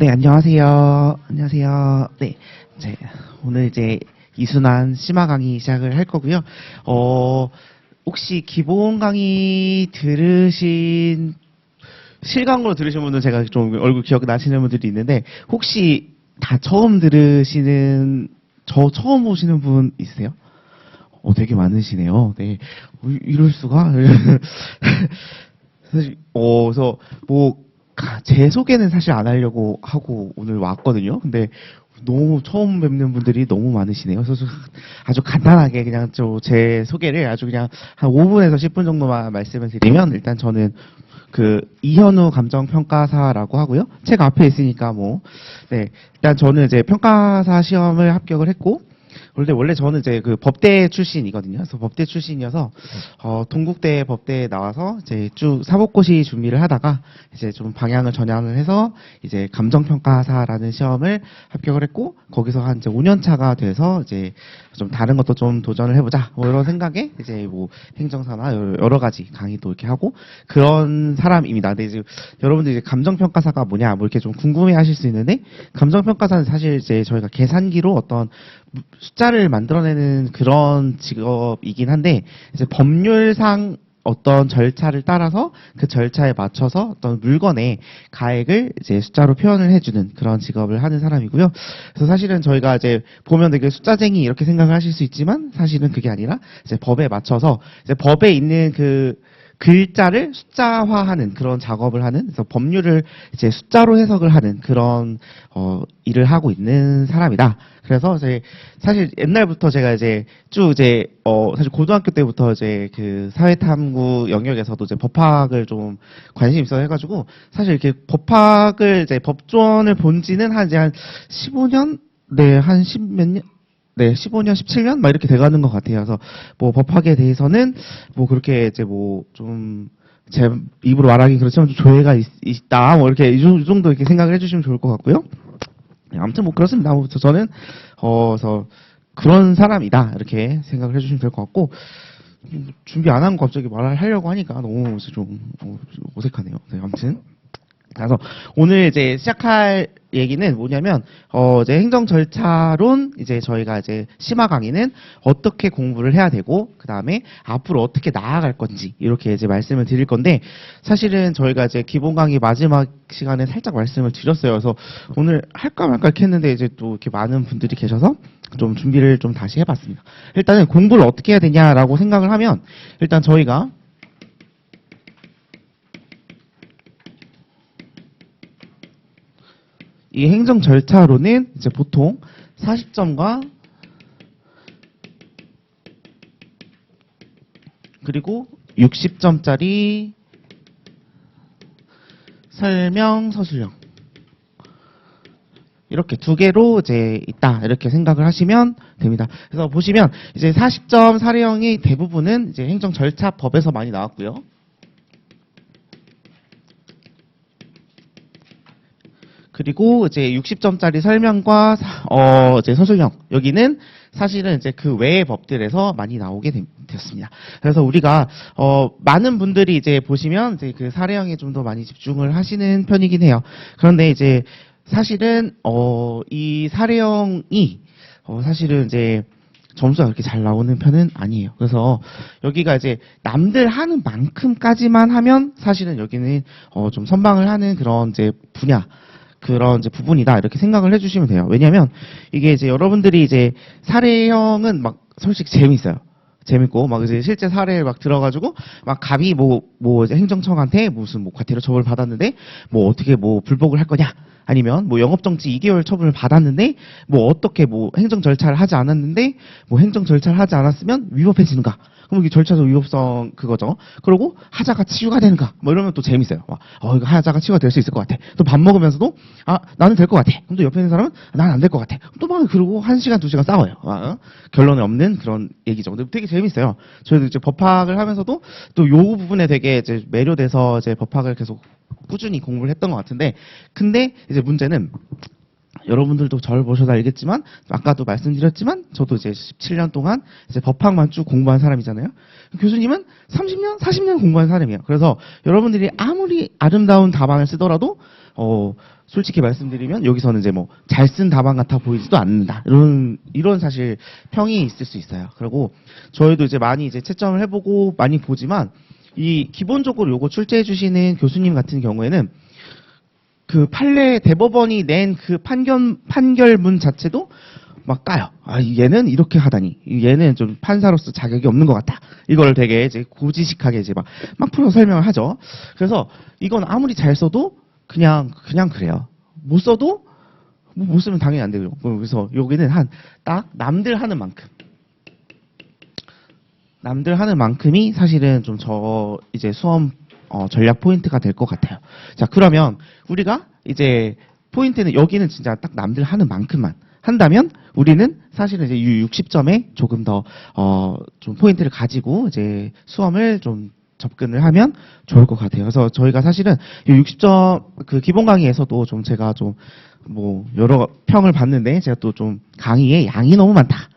네, 안녕하세요. 안녕하세요. 네, 오늘 이제 이순환 심화 강의 시작을 할 거고요. 혹시 기본 강의 실강으로 들으신 분은 제가 좀 얼굴 기억 나시는 분들이 있는데, 혹시 다 처음 처음 보시는 분 있으세요? 되게 많으시네요. 네, 이럴 수가? 사실, 그래서, 제 소개는 사실 안 하려고 하고 오늘 왔거든요. 근데 너무 처음 뵙는 분들이 너무 많으시네요. 그래서 아주 간단하게 그냥 제 소개를 아주 그냥 한 5분에서 10분 정도만 말씀을 드리면, 일단 저는 이현우 감정평가사라고 하고요. 책 앞에 있으니까 네. 일단 저는 이제 평가사 시험을 합격을 했고, 원래 저는 이제 법대 출신이거든요. 그래서 법대 출신이어서 동국대 법대에 나와서 이제 쭉 사법고시 준비를 하다가 이제 좀 방향을 전환을 해서 이제 감정평가사라는 시험을 합격을 했고, 거기서 한 이제 5년 차가 돼서 이제 좀 다른 것도 좀 도전을 해보자 이런 생각에 이제 행정사나 여러 가지 강의도 이렇게 하고 그런 사람입니다. 근데 이제 여러분들 이제 감정평가사가 뭐냐 이렇게 좀 궁금해하실 수 있는데, 감정평가사는 사실 이제 저희가 계산기로 어떤 숫자를 만들어내는 그런 직업이긴 한데, 이제 법률상 어떤 절차를 따라서 그 절차에 맞춰서 어떤 물건의 가액을 이제 숫자로 표현을 해주는 그런 직업을 하는 사람이고요. 그래서 사실은 저희가 이제 보면 되게 숫자쟁이 이렇게 생각을 하실 수 있지만, 사실은 그게 아니라 이제 법에 맞춰서 이제 법에 있는 글자를 숫자화하는 그런 작업을 하는, 그래서 법률을 이제 숫자로 해석을 하는 그런 일을 하고 있는 사람이다. 그래서 사실 옛날부터 제가 이제 사실 고등학교 때부터 이제 사회탐구 영역에서도 이제 법학을 좀 관심 있어 해가지고, 사실 이렇게 법학을 이제 법조원을 본 지는 한 15년? 네, 한 10몇 년? 네, 15년, 17년? 막 이렇게 돼가는 것 같아요. 그래서 법학에 대해서는 그렇게 이제 제 입으로 말하기 그렇지만 좀 조예가 있다. 이렇게 이 정도 이렇게 생각을 해주시면 좋을 것 같고요. 아무튼 그렇습니다. 저는 그래서 그런 사람이다 이렇게 생각을 해주시면 될 것 같고, 준비 안 한 거 갑자기 말을 하려고 하니까 너무 좀 어색하네요. 네, 아무튼 그래서 오늘 이제 시작할 얘기는 뭐냐면, 이제 행정 절차론, 이제 저희가 이제 심화 강의는 어떻게 공부를 해야 되고, 그 다음에 앞으로 어떻게 나아갈 건지, 이렇게 이제 말씀을 드릴 건데, 사실은 저희가 이제 기본 강의 마지막 시간에 살짝 말씀을 드렸어요. 그래서 오늘 할까 말까 이렇게 했는데, 이제 또 이렇게 많은 분들이 계셔서 좀 준비를 좀 다시 해봤습니다. 일단은 공부를 어떻게 해야 되냐라고 생각을 하면, 일단 저희가 이 행정 절차로는 이제 보통 40점과 그리고 60점짜리 설명, 서술형, 이렇게 두 개로 이제 있다 이렇게 생각을 하시면 됩니다. 그래서 보시면 이제 40점 사례형이 대부분은 이제 행정 절차법에서 많이 나왔고요. 그리고 이제 60점짜리 설명과 이제 서술형, 여기는 사실은 이제 그 외의 법들에서 많이 나오게 되었습니다. 그래서 우리가 많은 분들이 이제 보시면 이제 사례형에 좀 더 많이 집중을 하시는 편이긴 해요. 그런데 이제 사실은 이 사례형이 사실은 이제 점수가 그렇게 잘 나오는 편은 아니에요. 그래서 여기가 이제 남들 하는 만큼까지만 하면 사실은 여기는 좀 선방을 하는 그런 이제 그런 이제 부분이다 이렇게 생각을 해주시면 돼요. 왜냐하면 이게 이제 여러분들이 이제 사례형은 막 솔직히 재밌어요. 재밌고 막 이제 실제 사례를 막 들어가지고 막 갑이 이제 행정청한테 무슨 과태료 처벌을 받았는데 어떻게 불복을 할 거냐, 아니면 영업정지 2개월 처분을 받았는데 어떻게 행정 절차를 하지 않았는데 행정 절차를 하지 않았으면 위법해지는가? 그럼 이게 절차적 위법성 그거죠. 그리고 하자가 치유가 되는가? 이러면 또 재밌어요. 이거 하자가 치유가 될 수 있을 것 같아. 또 밥 먹으면서도 나는 될 것 같아. 그럼 또 옆에 있는 사람은 난 안 될 것 같아. 또 그러고 1시간, 2시간 싸워요. 결론이 없는 그런 얘기죠. 근데 되게 재밌어요. 저희도 이제 법학을 하면서도 또 요 부분에 되게 이제 매료돼서 이제 법학을 계속 꾸준히 공부를 했던 것 같은데, 근데 이제 문제는 여러분들도 저를 보셔도 알겠지만 아까도 말씀드렸지만 저도 이제 17년 동안 이제 법학만 쭉 공부한 사람이잖아요. 교수님은 30년, 40년 공부한 사람이에요. 그래서 여러분들이 아무리 아름다운 답안을 쓰더라도 솔직히 말씀드리면 여기서는 이제 뭐 잘 쓴 답안 같아 보이지도 않는다. 이런 사실 평이 있을 수 있어요. 그리고 저희도 이제 많이 이제 채점을 해보고 많이 보지만 이 기본적으로 요거 출제해 주시는 교수님 같은 경우에는 그 판례 대법원이 낸 그 판결문 자체도 막 까요. 아, 얘는 이렇게 하다니. 얘는 좀 판사로서 자격이 없는 것 같다. 이걸 되게 이제 고지식하게 이제 막 풀어 설명을 하죠. 그래서 이건 아무리 잘 써도 그냥 그래요. 못 써도 못 쓰면 당연히 안 되고요. 그래서 여기는 딱 남들 하는 만큼이 사실은 좀 이제 수험 전략 포인트가 될 것 같아요. 자, 그러면 우리가 이제 포인트는 여기는 진짜 딱 남들 하는 만큼만 한다면 우리는 사실은 이제 60점에 조금 더 좀 포인트를 가지고 이제 수험을 좀 접근을 하면 좋을 것 같아요. 그래서 저희가 사실은 이 60점 그 기본 강의에서도 좀 제가 좀 뭐 여러 평을 봤는데 제가 또 좀 강의에 양이 너무 많다.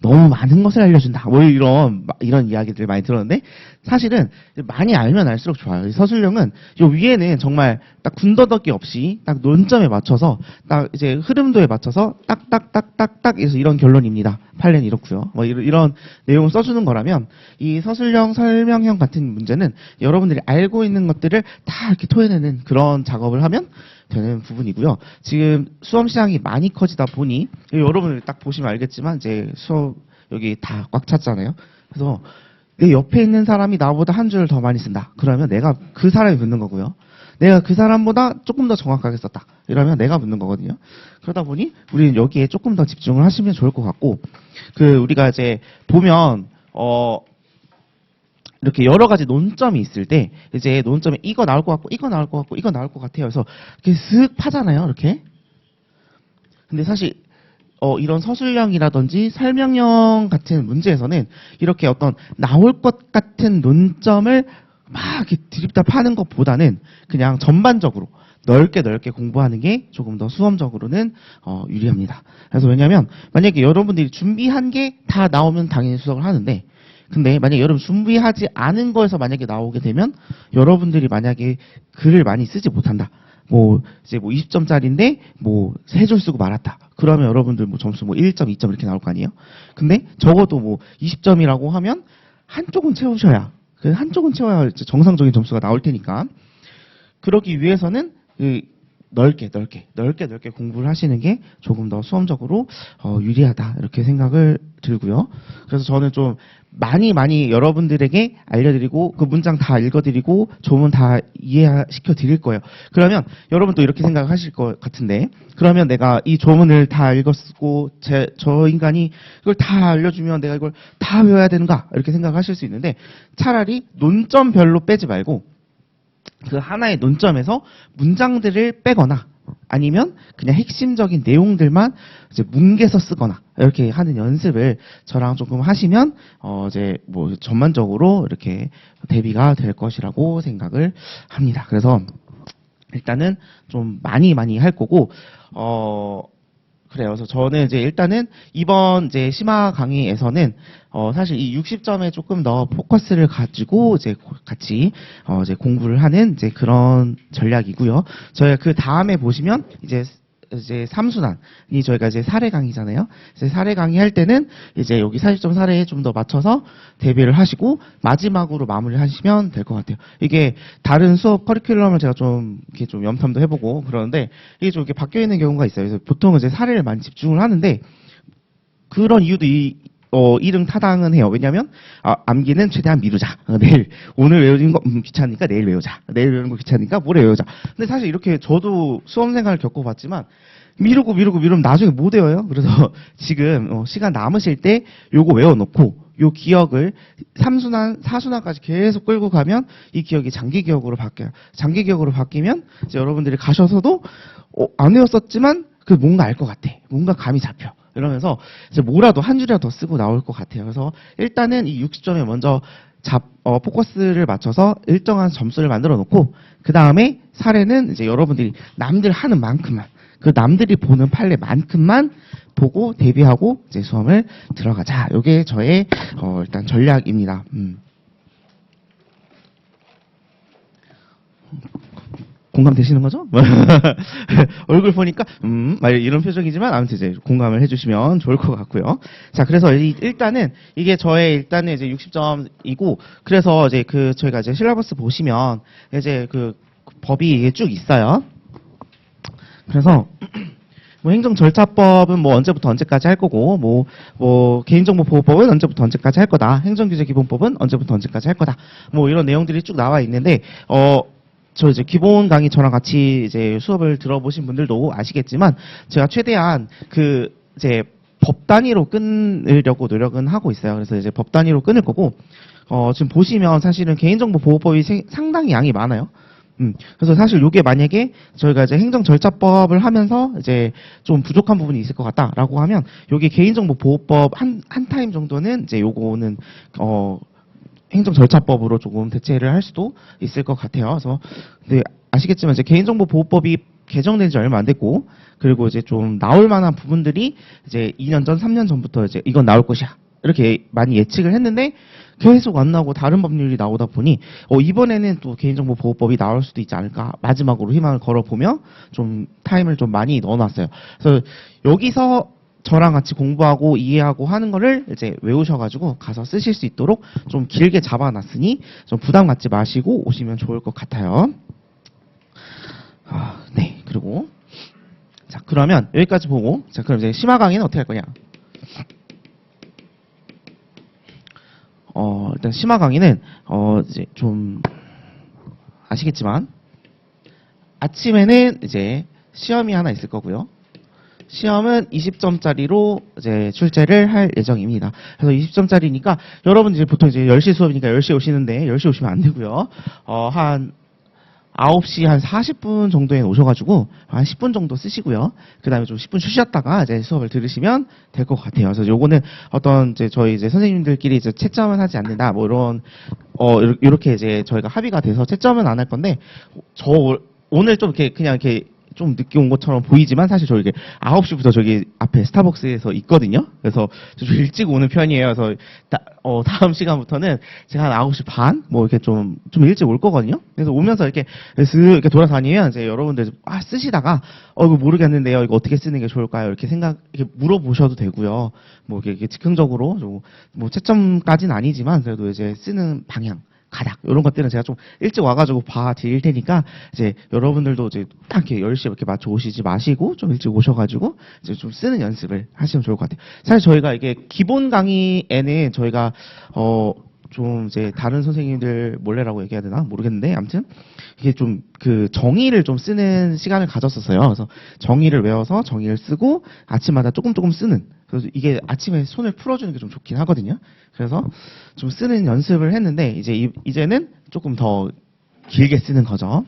너무 많은 것을 알려준다. 뭐 이런 이야기들을 많이 들었는데 사실은 많이 알면 알수록 좋아요. 이 서술형은 요 위에는 정말 딱 군더더기 없이 딱 논점에 맞춰서 딱 이제 흐름도에 맞춰서 딱딱딱딱딱 해서 이런 결론입니다. 판례는 이렇고요. 뭐 이런 내용을 써주는 거라면 이 서술형 설명형 같은 문제는 여러분들이 알고 있는 것들을 다 이렇게 토해내는 그런 작업을 하면 되는 부분이고요. 지금 수험 시장이 많이 커지다 보니 여러분들 딱 보시면 알겠지만 이제 수업 여기 다 꽉 찼잖아요. 그래서 내 옆에 있는 사람이 나보다 한 줄 더 많이 쓴다. 그러면 내가 그 사람이 붙는 거고요. 내가 그 사람보다 조금 더 정확하게 썼다. 이러면 내가 붙는 거거든요. 그러다 보니 우리는 여기에 조금 더 집중을 하시면 좋을 것 같고 우리가 이제 보면 이렇게 여러 가지 논점이 있을 때 이제 논점에 이거 나올 것 같고 이거 나올 것 같고 이거 나올 것 같아요. 그래서 이렇게 슥 파잖아요. 이렇게. 근데 사실 이런 서술형이라든지 설명형 같은 문제에서는 이렇게 어떤 나올 것 같은 논점을 막 이렇게 드립다 파는 것보다는 그냥 전반적으로 넓게 공부하는 게 조금 더 수험적으로는 유리합니다. 그래서 왜냐하면 만약에 여러분들이 준비한 게 다 나오면 당연히 수석을 하는데 근데 만약에 여러분 준비하지 않은 거에서 만약에 나오게 되면 여러분들이 만약에 글을 많이 쓰지 못한다. 이제 20점짜리인데 3줄 쓰고 말았다. 그러면 여러분들 점수 1점, 2점 이렇게 나올 거 아니에요? 근데 적어도 20점이라고 하면 한쪽은 채우셔야 정상적인 점수가 나올 테니까 그러기 위해서는 넓게 공부를 하시는 게 조금 더 수험적으로 유리하다 이렇게 생각을 들고요. 그래서 저는 좀 많이 여러분들에게 알려드리고 그 문장 다 읽어드리고 조문 다 이해시켜 드릴 거예요. 그러면 여러분도 이렇게 생각하실 것 같은데 그러면 내가 이 조문을 다 읽었고 저 인간이 이걸 다 알려주면 내가 이걸 다 외워야 되는가 이렇게 생각하실 수 있는데 차라리 논점별로 빼지 말고 그 하나의 논점에서 문장들을 빼거나 아니면 그냥 핵심적인 내용들만 이제 뭉개서 쓰거나 이렇게 하는 연습을 저랑 조금 하시면 이제 전반적으로 이렇게 대비가 될 것이라고 생각을 합니다. 그래서 일단은 좀 많이 할 거고 그래요. 그래서 저는 이제 일단은 이번 이제 심화 강의에서는 사실 이 60점에 조금 더 포커스를 가지고 이제 같이 이제 공부를 하는 이제 그런 전략이고요. 저희가 그 다음에 보시면 이제 3순환이 저희가 이제 사례 강의잖아요. 이제 사례 강의 할 때는 이제 여기 40점 사례에 좀 더 맞춰서 대비를 하시고 마지막으로 마무리를 하시면 될 것 같아요. 이게 다른 수업 커리큘럼을 제가 좀 이렇게 좀 염탐도 해보고 그러는데 이게 좀 이렇게 바뀌어 있는 경우가 있어요. 그래서 보통은 이제 사례를 많이 집중을 하는데 그런 이유도 일응타당은 해요. 왜냐하면 암기는 최대한 미루자. 오늘 외우는 거 귀찮으니까 내일 외우자. 내일 외우는 거 귀찮으니까 모레 외우자. 근데 사실 이렇게 저도 수험 생활을 겪어봤지만 미루면 나중에 못 외워요. 그래서 지금 시간 남으실 때 요거 외워놓고 요 기억을 3순환, 4순환까지 계속 끌고 가면 이 기억이 장기 기억으로 바뀌어요. 장기 기억으로 바뀌면 이제 여러분들이 가셔서도 안 외웠었지만 뭔가 알 것 같아. 뭔가 감이 잡혀. 이러면서 이제 뭐라도 한 줄이라도 더 쓰고 나올 것 같아요. 그래서 일단은 이 60점에 먼저 포커스를 맞춰서 일정한 점수를 만들어 놓고 그 다음에 사례는 이제 여러분들이 남들 하는 만큼만 그 남들이 보는 판례만큼만 보고 대비하고 이제 수험을 들어가자. 요게 저의 일단 전략입니다. 공감되시는 거죠? 얼굴 보니까 막 이런 표정이지만 아무튼 이제 공감을 해주시면 좋을 것 같고요. 자, 그래서 일단은 이게 저의 일단은 이제 60점이고 그래서 이제 저희가 이제 실러버스 보시면 이제 법이 이게 쭉 있어요. 그래서 뭐 행정절차법은 뭐 언제부터 언제까지 할 거고, 뭐 개인정보보호법은 언제부터 언제까지 할 거다. 행정규제기본법은 언제부터 언제까지 할 거다. 뭐 이런 내용들이 쭉 나와 있는데, 저 이제 기본 강의 저랑 같이 이제 수업을 들어보신 분들도 아시겠지만, 제가 최대한 이제 법 단위로 끊으려고 노력은 하고 있어요. 그래서 이제 법 단위로 끊을 거고, 지금 보시면 사실은 개인정보보호법이 상당히 양이 많아요. 그래서 사실 요게 만약에 저희가 이제 행정절차법을 하면서 이제 좀 부족한 부분이 있을 것 같다라고 하면 요게 개인정보보호법 한 타임 정도는 이제 요거는 행정절차법으로 조금 대체를 할 수도 있을 것 같아요. 그래서 근데 아시겠지만 이제 개인정보보호법이 개정된 지 얼마 안 됐고 그리고 이제 좀 나올 만한 부분들이 이제 2년 전, 3년 전부터 이제 이건 나올 것이야. 이렇게 많이 예측을 했는데 계속 안 나오고 다른 법률이 나오다 보니 이번에는 또 개인정보보호법이 나올 수도 있지 않을까 마지막으로 희망을 걸어보며 좀 타임을 좀 많이 넣어놨어요. 그래서 여기서 저랑 같이 공부하고 이해하고 하는 거를 이제 외우셔가지고 가서 쓰실 수 있도록 좀 길게 잡아놨으니 좀 부담 갖지 마시고 오시면 좋을 것 같아요. 네, 그리고 자 그러면 여기까지 보고 자 그럼 이제 심화 강의는 어떻게 할 거냐? 일단 심화 강의는 이제 좀 아시겠지만 아침에는 이제 시험이 하나 있을 거고요. 시험은 20점짜리로 이제 출제를 할 예정입니다. 그래서 20점짜리니까 여러분 이제 보통 이제 10시 수업이니까 10시에 오시는데 10시에 오시면 안 되고요. 한 9시 한 40분 정도에 오셔가지고 한 10분 정도 쓰시고요. 그 다음에 좀 10분 쉬셨다가 이제 수업을 들으시면 될 것 같아요. 그래서 요거는 어떤 이제 저희 이제 선생님들끼리 이제 채점은 하지 않는다. 뭐 이런, 이렇게 이제 저희가 합의가 돼서 채점은 안 할 건데, 오늘 좀 이렇게 그냥 이렇게 좀 늦게 온 것처럼 보이지만 사실 저 이게 9시부터 저기 앞에 스타벅스에서 있거든요. 그래서 좀 일찍 오는 편이에요. 그래서 다음 시간부터는 제가 한 9시 반? 뭐 이렇게 좀 일찍 올 거거든요. 그래서 오면서 이렇게 이렇게 돌아다니면 이제 여러분들 쓰시다가 이거 모르겠는데요. 이거 어떻게 쓰는 게 좋을까요? 이렇게 이렇게 물어보셔도 되고요. 뭐 이렇게 즉흥적으로 뭐 채점까지는 아니지만 그래도 이제 쓰는 방향. 가닥 이런 것들은 제가 좀 일찍 와가지고 봐 드릴 테니까 이제 여러분들도 이제 딱 이렇게 10시에 이렇게 맞춰 오시지 마시고 좀 일찍 오셔가지고 이제 좀 쓰는 연습을 하시면 좋을 것 같아요. 사실 저희가 이게 기본 강의에는 저희가 좀 이제 다른 선생님들 몰래라고 얘기해야 되나 모르겠는데 아무튼 이게 좀 정의를 좀 쓰는 시간을 가졌었어요. 그래서 정의를 외워서 정의를 쓰고 아침마다 조금 쓰는 그래서 이게 아침에 손을 풀어주는 게 좀 좋긴 하거든요. 그래서 좀 쓰는 연습을 했는데 이제는 조금 더 길게 쓰는 거죠.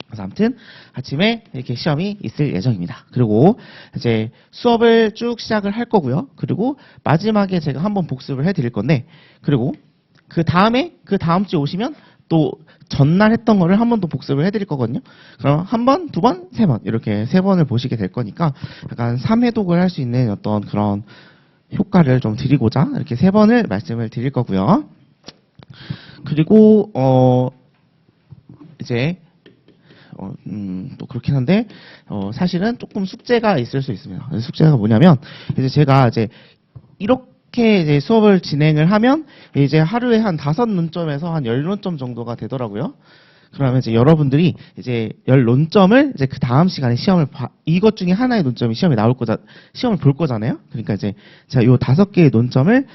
그래서 아무튼 아침에 이렇게 시험이 있을 예정입니다. 그리고 이제 수업을 쭉 시작을 할 거고요. 그리고 마지막에 제가 한번 복습을 해드릴 건데 그리고 그 다음 주에 오시면 또 전날 했던 거를 한 번 더 복습을 해드릴 거거든요. 그럼 한 번, 두 번, 세 번 이렇게 세 번을 보시게 될 거니까 약간 3회독을 할 수 있는 어떤 그런 효과를 좀 드리고자 이렇게 세 번을 말씀을 드릴 거고요. 그리고 이제 또 그렇긴 한데 사실은 조금 숙제가 있을 수 있습니다. 숙제가 뭐냐면 이제 제가 이제 이렇게 이제 수업을 진행을 하면 이제 하루에 한 5논점에서 한 10논점 정도가 되더라고요. 그러면 이제 여러분들이 이제 10논점을 이제 그 다음 시간에 이것 중에 하나의 논점이 시험을 볼 거잖아요. 그러니까 이제 제가 요 5개의 논점을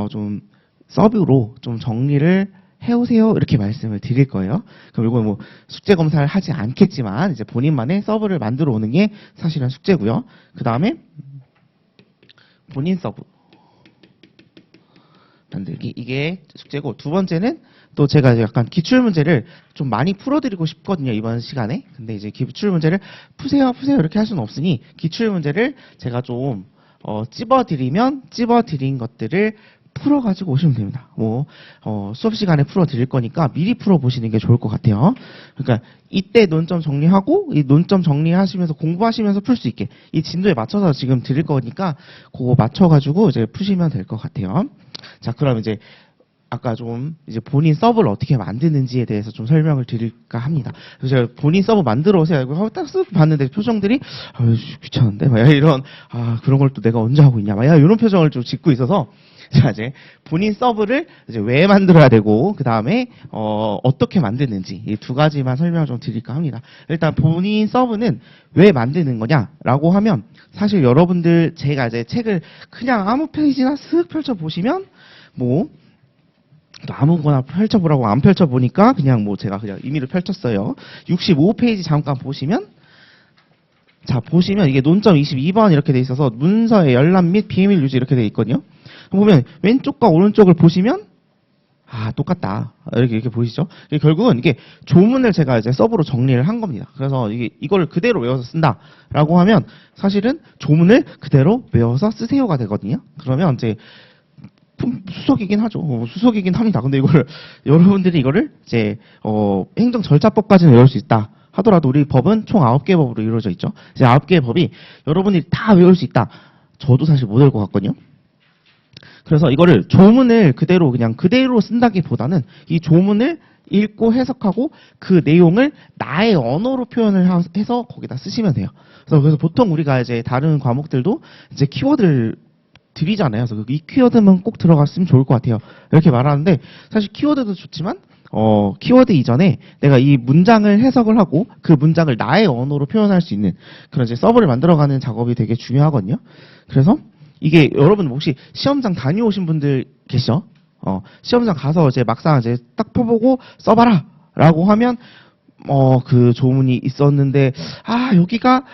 좀 서브로 좀 정리를 해오세요. 이렇게 말씀을 드릴 거예요. 그럼 이거 뭐 숙제 검사를 하지 않겠지만 이제 본인만의 서브를 만들어 오는 게 사실은 숙제고요. 그 다음에 본인 서브 만들기 이게 숙제고 두 번째는 또 제가 약간 기출문제를 좀 많이 풀어드리고 싶거든요 이번 시간에. 근데 이제 기출문제를 푸세요 이렇게 할 수는 없으니 기출문제를 제가 좀 찝어드린 것들을 풀어가지고 오시면 됩니다. 수업 시간에 풀어 드릴 거니까 미리 풀어 보시는 게 좋을 것 같아요. 그러니까 이때 논점 정리하고 이 논점 정리하시면서 공부하시면서 풀 수 있게 이 진도에 맞춰서 지금 드릴 거니까 그거 맞춰가지고 이제 푸시면 될 것 같아요. 자, 그럼 이제 아까 좀 이제 본인 서브를 어떻게 만드는지에 대해서 좀 설명을 드릴까 합니다. 그래서 제가 본인 서브 만들어 오세요. 하고 딱 쓱 봤는데 표정들이 귀찮은데 막 이런 그런 걸 또 내가 언제 하고 있냐 막 이런 표정을 좀 짓고 있어서 자, 이제 본인 서브를 이제 왜 만들어야 되고 그 다음에 어떻게 만드는지 이 두 가지만 설명을 좀 드릴까 합니다. 일단 본인 서브는 왜 만드는 거냐라고 하면 사실 여러분들 제가 이제 책을 그냥 아무 페이지나 쓱 펼쳐 보시면 또 아무거나 펼쳐보라고 안 펼쳐보니까 그냥 제가 그냥 임의로 펼쳤어요. 65페이지 잠깐 보시면 자, 보시면 이게 논점 22번 이렇게 돼 있어서 문서의 열람 및 비밀 유지 이렇게 돼 있거든요. 보면 왼쪽과 오른쪽을 보시면 똑같다. 이렇게 보이시죠? 결국은 이게 조문을 제가 이제 서브로 정리를 한 겁니다. 그래서 이걸 그대로 외워서 쓴다라고 하면 사실은 조문을 그대로 외워서 쓰세요가 되거든요. 그러면 이제 수석이긴 하죠. 수석이긴 합니다. 근데 여러분들이 이거를 이제 행정 절차법까지는 외울 수 있다 하더라도 우리 법은 총 9개 법으로 이루어져 있죠. 이제 9개의 법이 여러분들이 다 외울 수 있다. 저도 사실 못 외울 것 같거든요. 그래서 이거를 조문을 그냥 그대로 쓴다기보다는 이 조문을 읽고 해석하고 그 내용을 나의 언어로 표현을 해서 거기다 쓰시면 돼요. 그래서 보통 우리가 이제 다른 과목들도 이제 키워드를 드리잖아요. 그래서 이 키워드만 꼭 들어갔으면 좋을 것 같아요. 이렇게 말하는데 사실 키워드도 좋지만 키워드 이전에 내가 이 문장을 해석을 하고 그 문장을 나의 언어로 표현할 수 있는 그런 이제 서브를 만들어가는 작업이 되게 중요하거든요. 그래서 이게 여러분 혹시 시험장 다녀오신 분들 계시죠? 시험장 가서 이제 막상 이제 딱 펴보고 써봐라 라고 하면 그 조문이 있었는데 여기가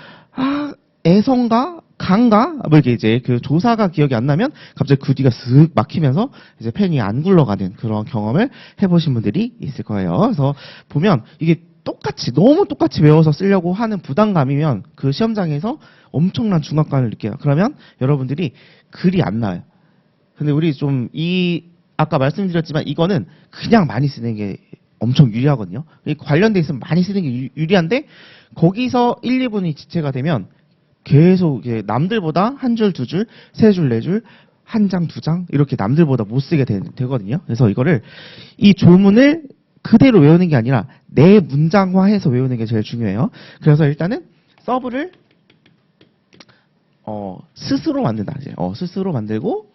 애성가 강가 이렇게 이제 그 조사가 기억이 안 나면 갑자기 그 뒤가 쓱 막히면서 이제 펜이 안 굴러가는 그런 경험을 해보신 분들이 있을 거예요. 그래서 보면 이게 너무 똑같이 외워서 쓰려고 하는 부담감이면 그 시험장에서 엄청난 중압감을 느껴요. 그러면 여러분들이 글이 안 나와요. 근데 우리 아까 말씀드렸지만 이거는 그냥 많이 쓰는 게 엄청 유리하거든요. 관련돼 있으면 많이 쓰는 게 유리한데 거기서 1, 2분이 지체가 되면 계속 남들보다 한 줄, 두 줄, 세 줄, 네 줄, 한 장, 두 장 이렇게 남들보다 못 쓰게 되거든요. 그래서 이 조문을 그대로 외우는 게 아니라 내 문장화해서 외우는 게 제일 중요해요. 그래서 일단은 서브를 스스로 만든다. 스스로 만들고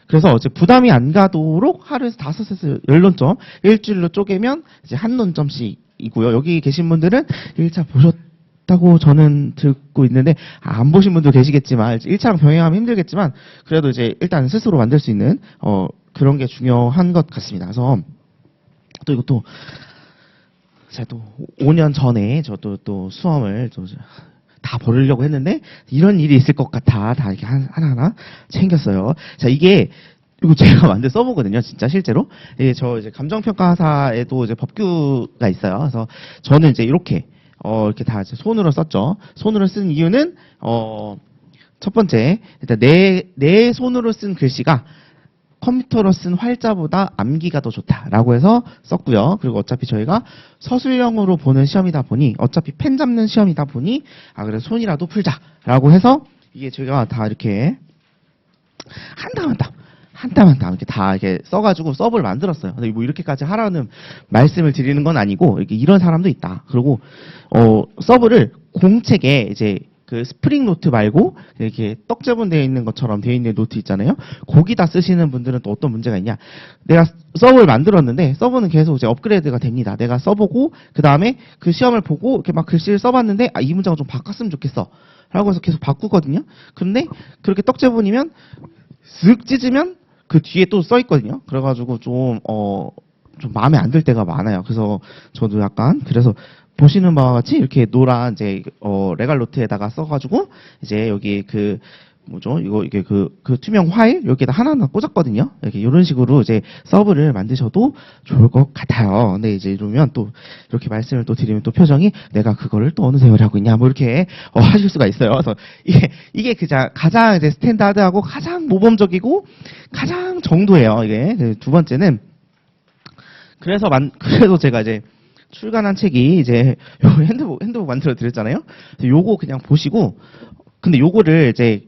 그래서 부담이 안 가도록 하루에서 5에서 10논점 일주일로 쪼개면 이제 한 논점씩이고요. 여기 계신 분들은 1차 보셨다고 저는 듣고 있는데 안 보신 분도 계시겠지만 1차랑 병행하면 힘들겠지만 그래도 이제 일단 스스로 만들 수 있는 그런 게 중요한 것 같습니다. 그래서 또 이것도 제가 또 5년 전에 저도 또 수험을 다 버리려고 했는데 이런 일이 있을 것 같아 다 이렇게 하나하나 챙겼어요. 자, 이거 제가 만든 서브거든요. 진짜 실제로. 저 이제 감정평가사에도 이제 법규가 있어요. 그래서 저는 이제 이렇게 다 이제 손으로 썼죠. 손으로 쓴 이유는 첫 번째 일단 내 손으로 쓴 글씨가 컴퓨터로 쓴 활자보다 암기가 더 좋다라고 해서 썼고요. 그리고 어차피 저희가 서술형으로 보는 시험이다 보니 어차피 펜 잡는 시험이다 보니 그래 손이라도 풀자라고 해서 이게 저희가 다 이렇게 한 땀 이렇게 다 이렇게 써가지고 서브를 만들었어요. 근데 이렇게까지 하라는 말씀을 드리는 건 아니고 이런 사람도 있다. 그리고 서브를 공책에 이제 그 스프링 노트 말고 이렇게 떡제본 되어 있는 것처럼 되어 있는 노트 있잖아요. 거기다 쓰시는 분들은 또 어떤 문제가 있냐? 내가 서브를 만들었는데 서브는 계속 이제 업그레이드가 됩니다. 내가 써보고 그 다음에 그 시험을 보고 이렇게 막 글씨를 써봤는데 이 문장을 좀 바꿨으면 좋겠어. 라고 해서 계속 바꾸거든요. 근데 그렇게 떡제본이면 쓱 찢으면 그 뒤에 또 써 있거든요. 그래가지고 좀 마음에 안 들 때가 많아요. 그래서 저도 그래서 보시는 바와 같이 이렇게 노란 레갈 노트에다가 써가지고 이제 여기 뭐죠? 이게 그 투명 화일 여기에다 하나하나 꽂았거든요. 이렇게 이런 식으로 이제 서브를 만드셔도 좋을 것 같아요. 근데 이제 이러면 또 이렇게 말씀을 또 드리면 또 표정이 내가 그거를 또 어느 세월에 하고 있냐 뭐 이렇게 하실 수가 있어요. 그래서 이게 가장 이제 스탠다드하고 가장 모범적이고 가장 정도예요. 이게 두 번째는 그래서 제가 이제 출간한 책이 이제 요 핸드북 만들어 드렸잖아요. 요거 그냥 보시고 근데 요거를 이제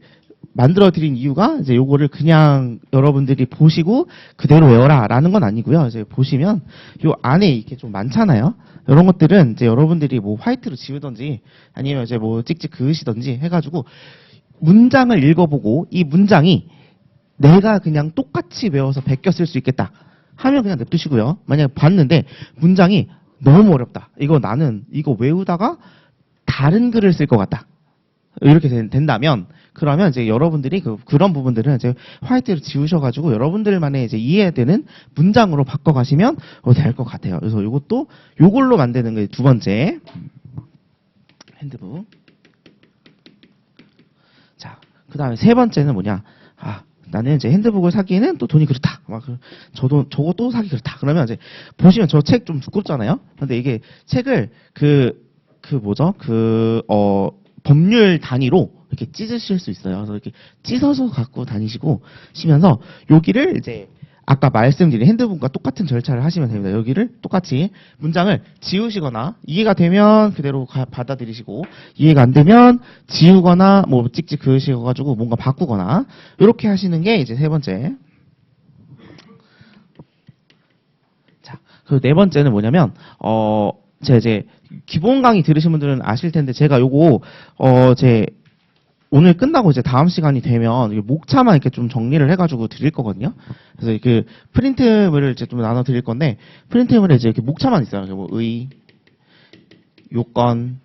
만들어 드린 이유가 이제 요거를 그냥 여러분들이 보시고 그대로 외워라라는 건 아니고요. 이제 보시면 요 안에 이렇게 좀 많잖아요. 이런 것들은 이제 여러분들이 뭐 화이트로 지우든지 아니면 이제 뭐 찍찍 그으시든지 해가지고 문장을 읽어보고 이 문장이 내가 그냥 똑같이 외워서 베껴 쓸 수 있겠다 하면 그냥 냅두시고요. 만약에 봤는데 문장이 너무 어렵다. 나는 이거 외우다가 다른 글을 쓸 것 같다. 이렇게 된다면 그러면 이제 여러분들이 그런 부분들은 이제 화이트로 지우셔가지고 여러분들만의 이제 이해되는 문장으로 바꿔가시면 될 것 같아요. 그래서 요걸로 만드는 게 두 번째 핸드북. 자, 그 다음에 세 번째는 뭐냐? 나는 이제 핸드북을 사기에는 또 돈이 그렇다. 저거 또 사기 그렇다. 그러면 이제 보시면 저 책 좀 두껍잖아요. 근데 이게 책을 법률 단위로 이렇게 찢으실 수 있어요. 그래서 이렇게 찢어서 갖고 다니시면서 여기를 이제 아까 말씀드린 핸드북과 똑같은 절차를 하시면 됩니다. 여기를 똑같이 문장을 지우시거나 이해가 되면 그대로 받아들이시고 이해가 안 되면 지우거나 뭐 찍찍 그으셔가지고 뭔가 바꾸거나 이렇게 하시는 게 이제 세 번째. 자, 그 네 번째는 뭐냐면 제가 이제 기본 강의 들으신 분들은 아실 텐데 제가 요거 오늘 끝나고 이제 다음 시간이 되면 목차만 이렇게 좀 정리를 해가지고 드릴 거거든요. 그래서 그 프린트물을 이제 좀 나눠 드릴 건데 프린트물에 이제 이렇게 목차만 있어요. 뭐 의, 요건,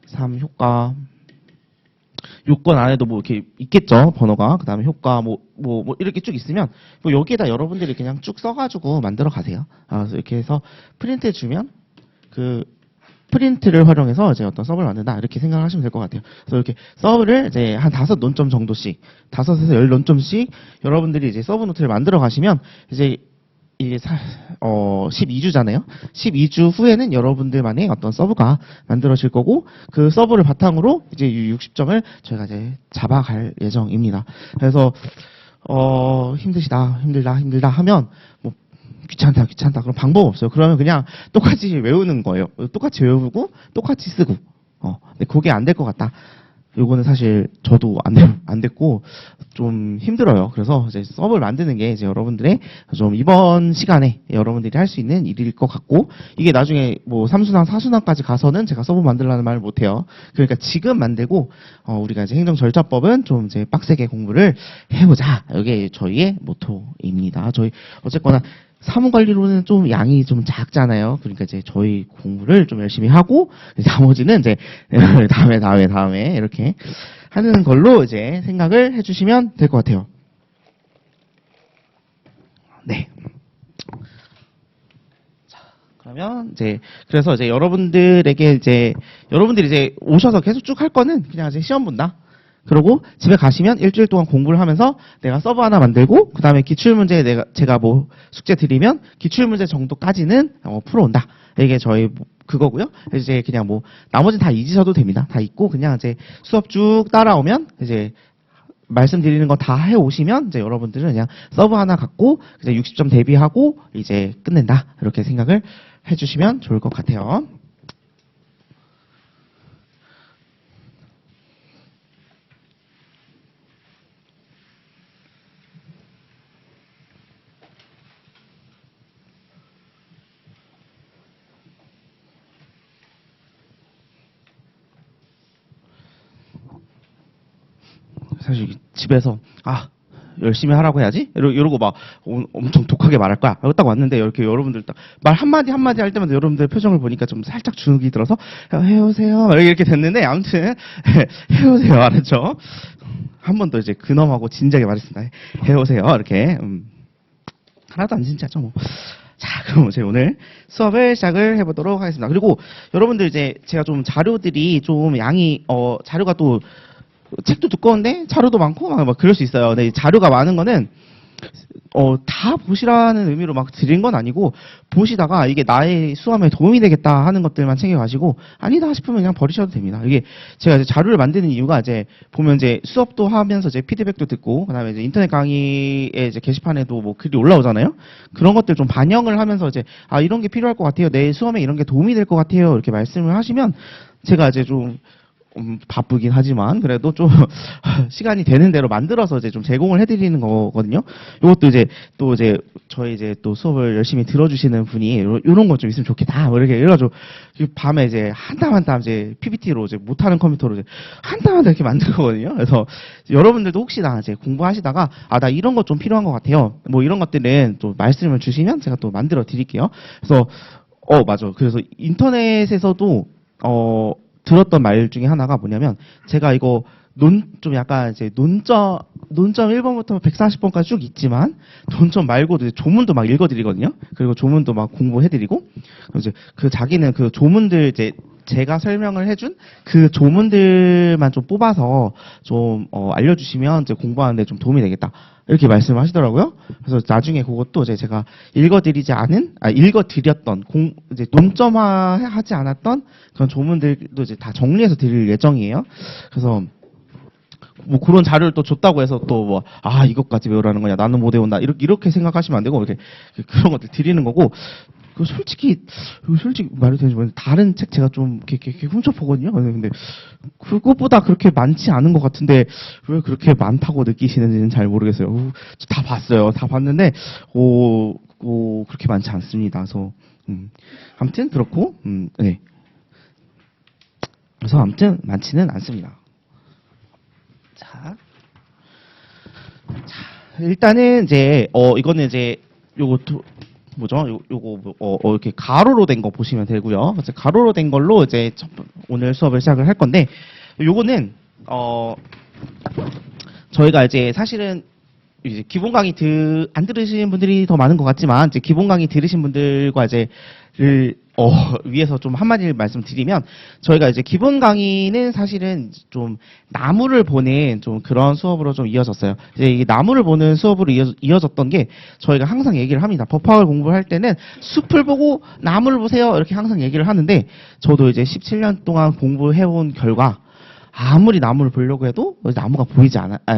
3 효과, 요건 안에도 뭐 이렇게 있겠죠 번호가. 그 다음에 효과 뭐 이렇게 쭉 있으면 뭐 여기에다 여러분들이 그냥 쭉 써가지고 만들어 가세요. 그래서 이렇게 해서 프린트해 주면 그 프린트를 활용해서 이제 어떤 서브를 만든다 이렇게 생각하시면 될 것 같아요. 그래서 이렇게 서브를 이제 한 5논점 정도씩 5에서 10논점씩 여러분들이 이제 서브 노트를 만들어 가시면 이제 이게 12주잖아요. 12주 후에는 여러분들만의 어떤 서브가 만들어질 거고 그 서브를 바탕으로 이제 60점을 저희가 이제 잡아갈 예정입니다. 그래서 힘들다 하면 뭐 귀찮다. 그럼 방법 없어요. 그러면 그냥 똑같이 외우는 거예요. 똑같이 외우고 똑같이 쓰고. 근데 그게 안 될 것 같다. 요거는 사실 저도 안 됐고 좀 힘들어요. 그래서 이제 서브를 만드는 게 이제 여러분들의 좀 이번 시간에 여러분들이 할 수 있는 일일 것 같고 이게 나중에 뭐 3순환, 4순환까지 가서는 제가 서브 만들라는 말을 못 해요. 그러니까 지금 만들고 우리가 이제 행정절차법은 좀 이제 빡세게 공부를 해보자. 이게 저희의 모토입니다. 저희 어쨌거나 사무관리로는 좀 양이 좀 작잖아요. 그러니까 이제 저희 공부를 좀 열심히 하고 나머지는 이제 다음에 이렇게 하는 걸로 이제 생각을 해주시면 될 것 같아요. 네. 자, 그러면 그래서 이제 여러분들이 이제 오셔서 계속 쭉 할 거는 그냥 이제 시험 본다. 그러고 집에 가시면 일주일 동안 공부를 하면서 내가 서브 하나 만들고 그 다음에 기출문제 제가 뭐 숙제 드리면 기출문제 정도까지는 풀어온다. 이게 저희 그거고요. 이제 그냥 뭐 나머지는 다 잊으셔도 됩니다. 다 잊고 그냥 이제 수업 쭉 따라오면 이제 말씀드리는 거 다 해오시면 이제 여러분들은 그냥 서브 하나 갖고 이제 60점 대비하고 이제 끝낸다. 이렇게 생각을 해주시면 좋을 것 같아요. 사실 집에서 열심히 하라고 해야지 이러고 막 엄청 독하게 말할 거야. 딱 왔는데 이렇게 여러분들 딱 말 한마디 할 때마다 여러분들 표정을 보니까 좀 살짝 주눅이 들어서 해오세요 이렇게 됐는데 아무튼 해오세요. 알았죠? 한 번 더 이제 근엄하고 진지하게 말했습니다. 해오세요. 이렇게 하나도 안 진지하죠 뭐. 자, 그럼 이제 오늘 수업을 시작을 해보도록 하겠습니다. 그리고 여러분들 이제 제가 좀 자료들이 좀 양이 자료가 또 책도 두꺼운데 자료도 많고 막 그럴 수 있어요. 근데 이 자료가 많은 거는 다 보시라는 의미로 막 드린 건 아니고, 보시다가 이게 나의 수험에 도움이 되겠다 하는 것들만 챙겨가시고, 아니다 싶으면 그냥 버리셔도 됩니다. 이게 제가 이제 자료를 만드는 이유가 이제 보면 이제 수업도 하면서 이제 피드백도 듣고, 그다음에 이제 인터넷 강의에 이제 게시판에도 뭐 글이 올라오잖아요. 그런 것들 좀 반영을 하면서 이제 이런 게 필요할 것 같아요. 내 수험에 이런 게 도움이 될 것 같아요. 이렇게 말씀을 하시면 제가 이제 좀 바쁘긴 하지만 그래도 좀 시간이 되는 대로 만들어서 이제 좀 제공을 해드리는 거거든요. 이것도 이제 또 이제 저희 이제 또 수업을 열심히 들어주시는 분이 이런 거 좀 있으면 좋겠다. 뭐 이렇게 이래가지고 밤에 이제 한 땀 한 땀 이제 PPT로 이제 못하는 컴퓨터로 이제 한 땀 한 땀 이렇게 만든 거거든요. 그래서 여러분들도 혹시나 이제 공부하시다가 나 이런 것 좀 필요한 것 같아요. 뭐 이런 것들은 또 말씀을 주시면 제가 또 만들어 드릴게요. 그래서 맞아. 그래서 인터넷에서도 들었던 말 중에 하나가 뭐냐면, 제가 이거 좀 약간 이제 논점 1번부터 140번까지 쭉 있지만, 논점 말고도 이제 조문도 막 읽어드리거든요. 그리고 조문도 막 공부해드리고, 이제 그 자기는 그 조문들 이제 제가 설명을 해준 그 조문들만 좀 뽑아서 좀 알려주시면 이제 공부하는데 좀 도움이 되겠다. 이렇게 말씀을 하시더라고요. 그래서 나중에 그것도 이제 제가 읽어드렸던 이제 논점화하지 않았던 그런 조문들도 이제 다 정리해서 드릴 예정이에요. 그래서 뭐 그런 자료를 또 줬다고 해서 또 뭐 이것까지 외우라는 거냐, 나는 못 외운다, 이렇게 생각하시면 안 되고, 이렇게 그런 것들 드리는 거고. 솔직히 말이 되는지 모르겠는데 다른 책 제가 좀 이렇게 훔쳐보거든요. 근데 그것보다 그렇게 많지 않은 것 같은데 왜 그렇게 많다고 느끼시는지는 잘 모르겠어요. 다 봤어요. 다 봤는데 그렇게 많지 않습니다. 그래서 아무튼 그렇고 네. 그래서 아무튼 많지는 않습니다. 자 일단은 이제 이거는 이제 요거 뭐죠? 요거 이렇게 가로로 된 거 보시면 되고요. 그래서 가로로 된 걸로 이제 오늘 수업을 시작을 할 건데, 요거는 저희가 이제 사실은 이제 기본 강의 안 들으시는 분들이 더 많은 것 같지만, 이제 기본 강의 들으신 분들과 이제 위에서 좀 한마디를 말씀드리면, 저희가 이제 기본 강의는 사실은 좀 나무를 보는 좀 그런 수업으로 좀 이어졌어요. 이제 이 나무를 보는 수업으로 이어졌던 게, 저희가 항상 얘기를 합니다. 법학을 공부할 때는 숲을 보고 나무를 보세요. 이렇게 항상 얘기를 하는데, 저도 이제 17년 동안 공부해온 결과, 아무리 나무를 보려고 해도 나무가 보이지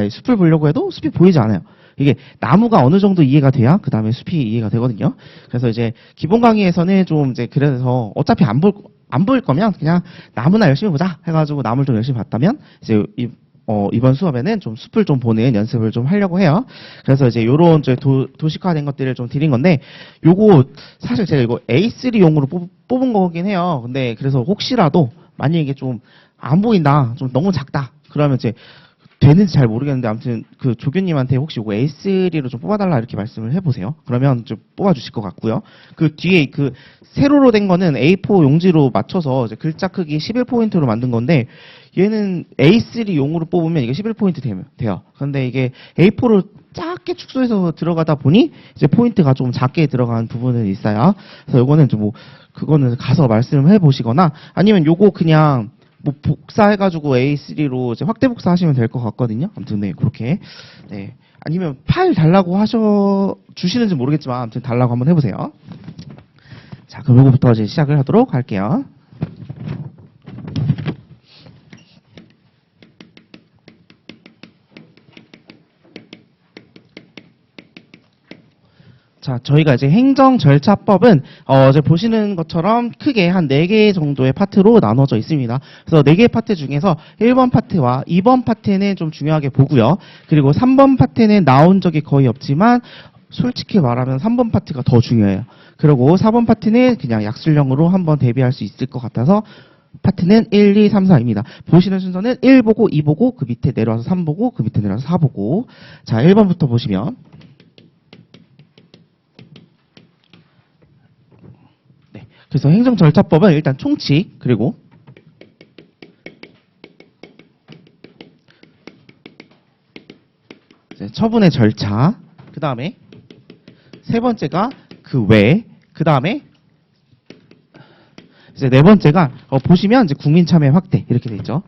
숲을 보려고 해도 숲이 보이지 않아요. 이게 나무가 어느 정도 이해가 돼야 그 다음에 숲이 이해가 되거든요. 그래서 이제 기본 강의에서는 좀 이제 그래서 어차피 안 볼 거면 그냥 나무나 열심히 보자 해가지고 나무를 좀 열심히 봤다면, 이제 이번 수업에는 좀 숲을 좀 보는 연습을 좀 하려고 해요. 그래서 이제 요런 도식화된 것들을 좀 드린 건데, 요거 사실 제가 이거 A3용으로 뽑은 거긴 해요. 근데 그래서 혹시라도 만약에 좀 안 보인다, 좀 너무 작다, 그러면 이제 되는지 잘 모르겠는데, 아무튼 그 조교님한테 혹시 이거 A3로 좀 뽑아달라 이렇게 말씀을 해보세요. 그러면 좀 뽑아주실 것 같고요. 그 뒤에 그 세로로 된 거는 A4 용지로 맞춰서 이제 글자 크기 11포인트로 만든 건데, 얘는 A3 용으로 뽑으면 이게 11포인트 돼요. 그런데 이게 A4로 작게 축소해서 들어가다 보니 이제 포인트가 좀 작게 들어간 부분은 있어요. 그래서 요거는 좀 그거는 가서 말씀을 해보시거나, 아니면 요거 그냥 복사해가지고 A3로 이제 확대 복사하시면 될 것 같거든요. 아무튼 네, 그렇게. 네. 아니면 파일 달라고 주시는지 모르겠지만, 아무튼 달라고 한번 해보세요. 자, 그럼 이거부터 이제 시작을 하도록 할게요. 자, 저희가 이제 행정절차법은 이제 보시는 것처럼 크게 한 4개 정도의 파트로 나눠져 있습니다. 그래서 4개의 파트 중에서 1번 파트와 2번 파트는 좀 중요하게 보고요. 그리고 3번 파트는 나온 적이 거의 없지만 솔직히 말하면 3번 파트가 더 중요해요. 그리고 4번 파트는 그냥 약술형으로 한번 대비할 수 있을 것 같아서 파트는 1, 2, 3, 4입니다. 보시는 순서는 1 보고 2 보고 그 밑에 내려와서 3 보고 그 밑에 내려와서 4 보고. 자, 1번부터 보시면, 그래서 행정절차법은 일단 총칙, 그리고 처분의 절차, 그 다음에 세 번째가 그 외, 그 다음에 이제 네 번째가 보시면 이제 국민참여 확대 이렇게 돼 있죠.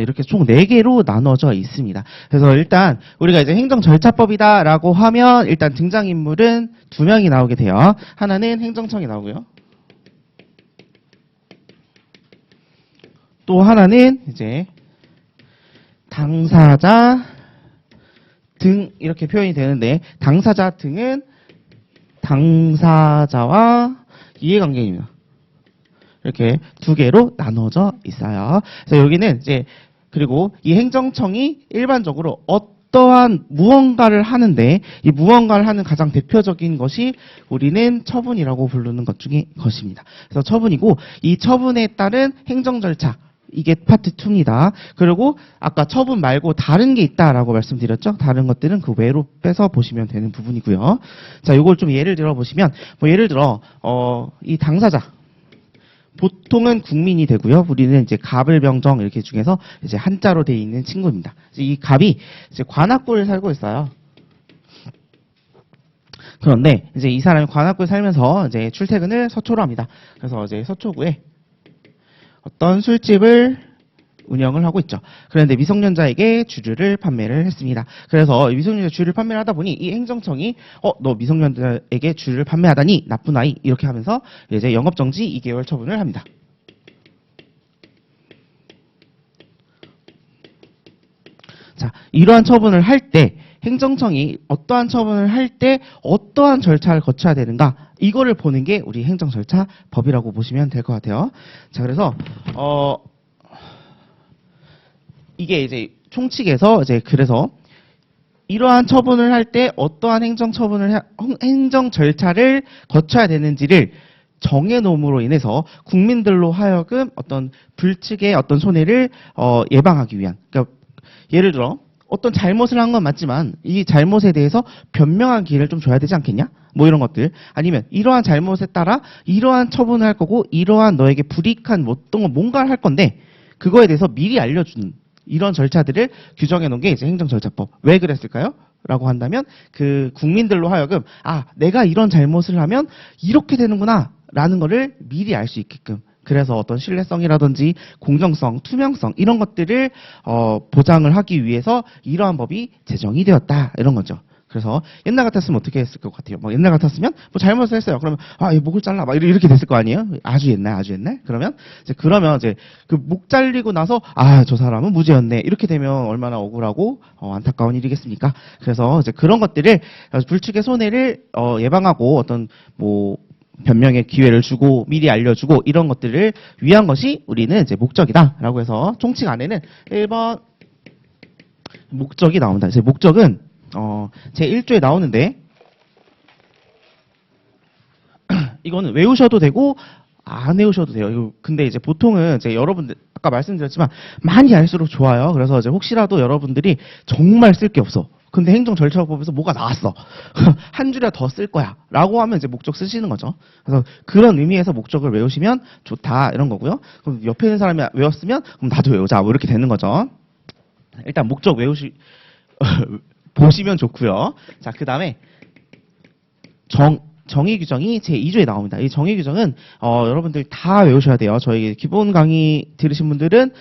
이렇게 총 4개로 나눠져 있습니다. 그래서 일단 우리가 이제 행정절차법이다라고 하면 일단 등장인물은 2명이 나오게 돼요. 하나는 행정청이 나오고요. 또 하나는 이제 당사자 등 이렇게 표현이 되는데, 당사자 등은 당사자와 이해관계입니다. 이렇게 2개로 나눠져 있어요. 그래서 여기는 이제 그리고 이 행정청이 일반적으로 어떠한 무언가를 하는데, 이 무언가를 하는 가장 대표적인 것이 우리는 처분이라고 부르는 것 중에 것입니다. 그래서 처분이고, 이 처분에 따른 행정 절차, 이게 파트 2입니다. 그리고 아까 처분 말고 다른 게 있다라고 말씀드렸죠. 다른 것들은 그 외로 빼서 보시면 되는 부분이고요. 자, 이걸 좀 예를 들어 보시면, 뭐 예를 들어 이 당사자 보통은 국민이 되고요. 우리는 이제 갑을병정 이렇게 중에서 이제 한자로 되어 있는 친구입니다. 이 갑이 이제 관악구를 살고 있어요. 그런데 이제 이 사람이 관악구에 살면서 이제 출퇴근을 서초로 합니다. 그래서 이제 서초구에 어떤 술집을 운영을 하고 있죠. 그런데 미성년자에게 주류를 판매를 했습니다. 그래서 미성년자 주류를 판매를 하다 보니 이 행정청이 너 미성년자에게 주류를 판매하다니 나쁜 아이, 이렇게 하면서 이제 영업정지 2개월 처분을 합니다. 자, 이러한 처분을 할 때 행정청이 어떠한 처분을 할 때 어떠한 절차를 거쳐야 되는가, 이거를 보는 게 우리 행정절차법이라고 보시면 될 것 같아요. 자, 그래서 이게 이제 총칙에서 이제 그래서 이러한 처분을 할 때 어떠한 행정 절차를 거쳐야 되는지를 정해놓음으로 인해서 국민들로 하여금 어떤 불측의 어떤 손해를 예방하기 위한, 그러니까 예를 들어 어떤 잘못을 한 건 맞지만 이 잘못에 대해서 변명한 기회를 좀 줘야 되지 않겠냐? 뭐 이런 것들. 아니면 이러한 잘못에 따라 이러한 처분을 할 거고, 이러한 너에게 불이익한 어떤 건 뭔가를 할 건데 그거에 대해서 미리 알려주는 이런 절차들을 규정해 놓은 게 이제 행정절차법. 왜 그랬을까요? 라고 한다면 그 국민들로 하여금 내가 이런 잘못을 하면 이렇게 되는구나 라는 거를 미리 알 수 있게끔, 그래서 어떤 신뢰성이라든지 공정성, 투명성 이런 것들을 보장을 하기 위해서 이러한 법이 제정이 되었다, 이런 거죠. 그래서 옛날 같았으면 어떻게 했을 것 같아요? 뭐 옛날 같았으면 뭐 잘못을 했어요. 그러면 이 목을 잘라 막 이렇게 됐을 거 아니에요? 아주 옛날. 그러면 이제 그 목 잘리고 나서 저 사람은 무죄였네, 이렇게 되면 얼마나 억울하고 안타까운 일이겠습니까? 그래서 이제 그런 것들을 불측의 손해를 예방하고 어떤 뭐 변명의 기회를 주고 미리 알려주고 이런 것들을 위한 것이 우리는 이제 목적이다라고 해서 총칙 안에는 1번 목적이 나옵니다. 이제 목적은 제 1조에 나오는데 이거는 외우셔도 되고 안 외우셔도 돼요. 근데 이제 보통은 이제 여러분들 아까 말씀드렸지만 많이 알수록 좋아요. 그래서 이제 혹시라도 여러분들이 정말 쓸 게 없어, 근데 행정절차법에서 뭐가 나왔어 한 줄이라도 더 쓸 거야 라고 하면 이제 목적 쓰시는 거죠. 그래서 그런 의미에서 목적을 외우시면 좋다, 이런 거고요. 그럼 옆에 있는 사람이 외웠으면 그럼 나도 외우자, 뭐 이렇게 되는 거죠. 일단 목적 보시면 좋고요. 자, 그 다음에 정의 규정이 제 2조에 나옵니다. 이 정의 규정은 여러분들 다 외우셔야 돼요. 저희 기본 강의 들으신 분들은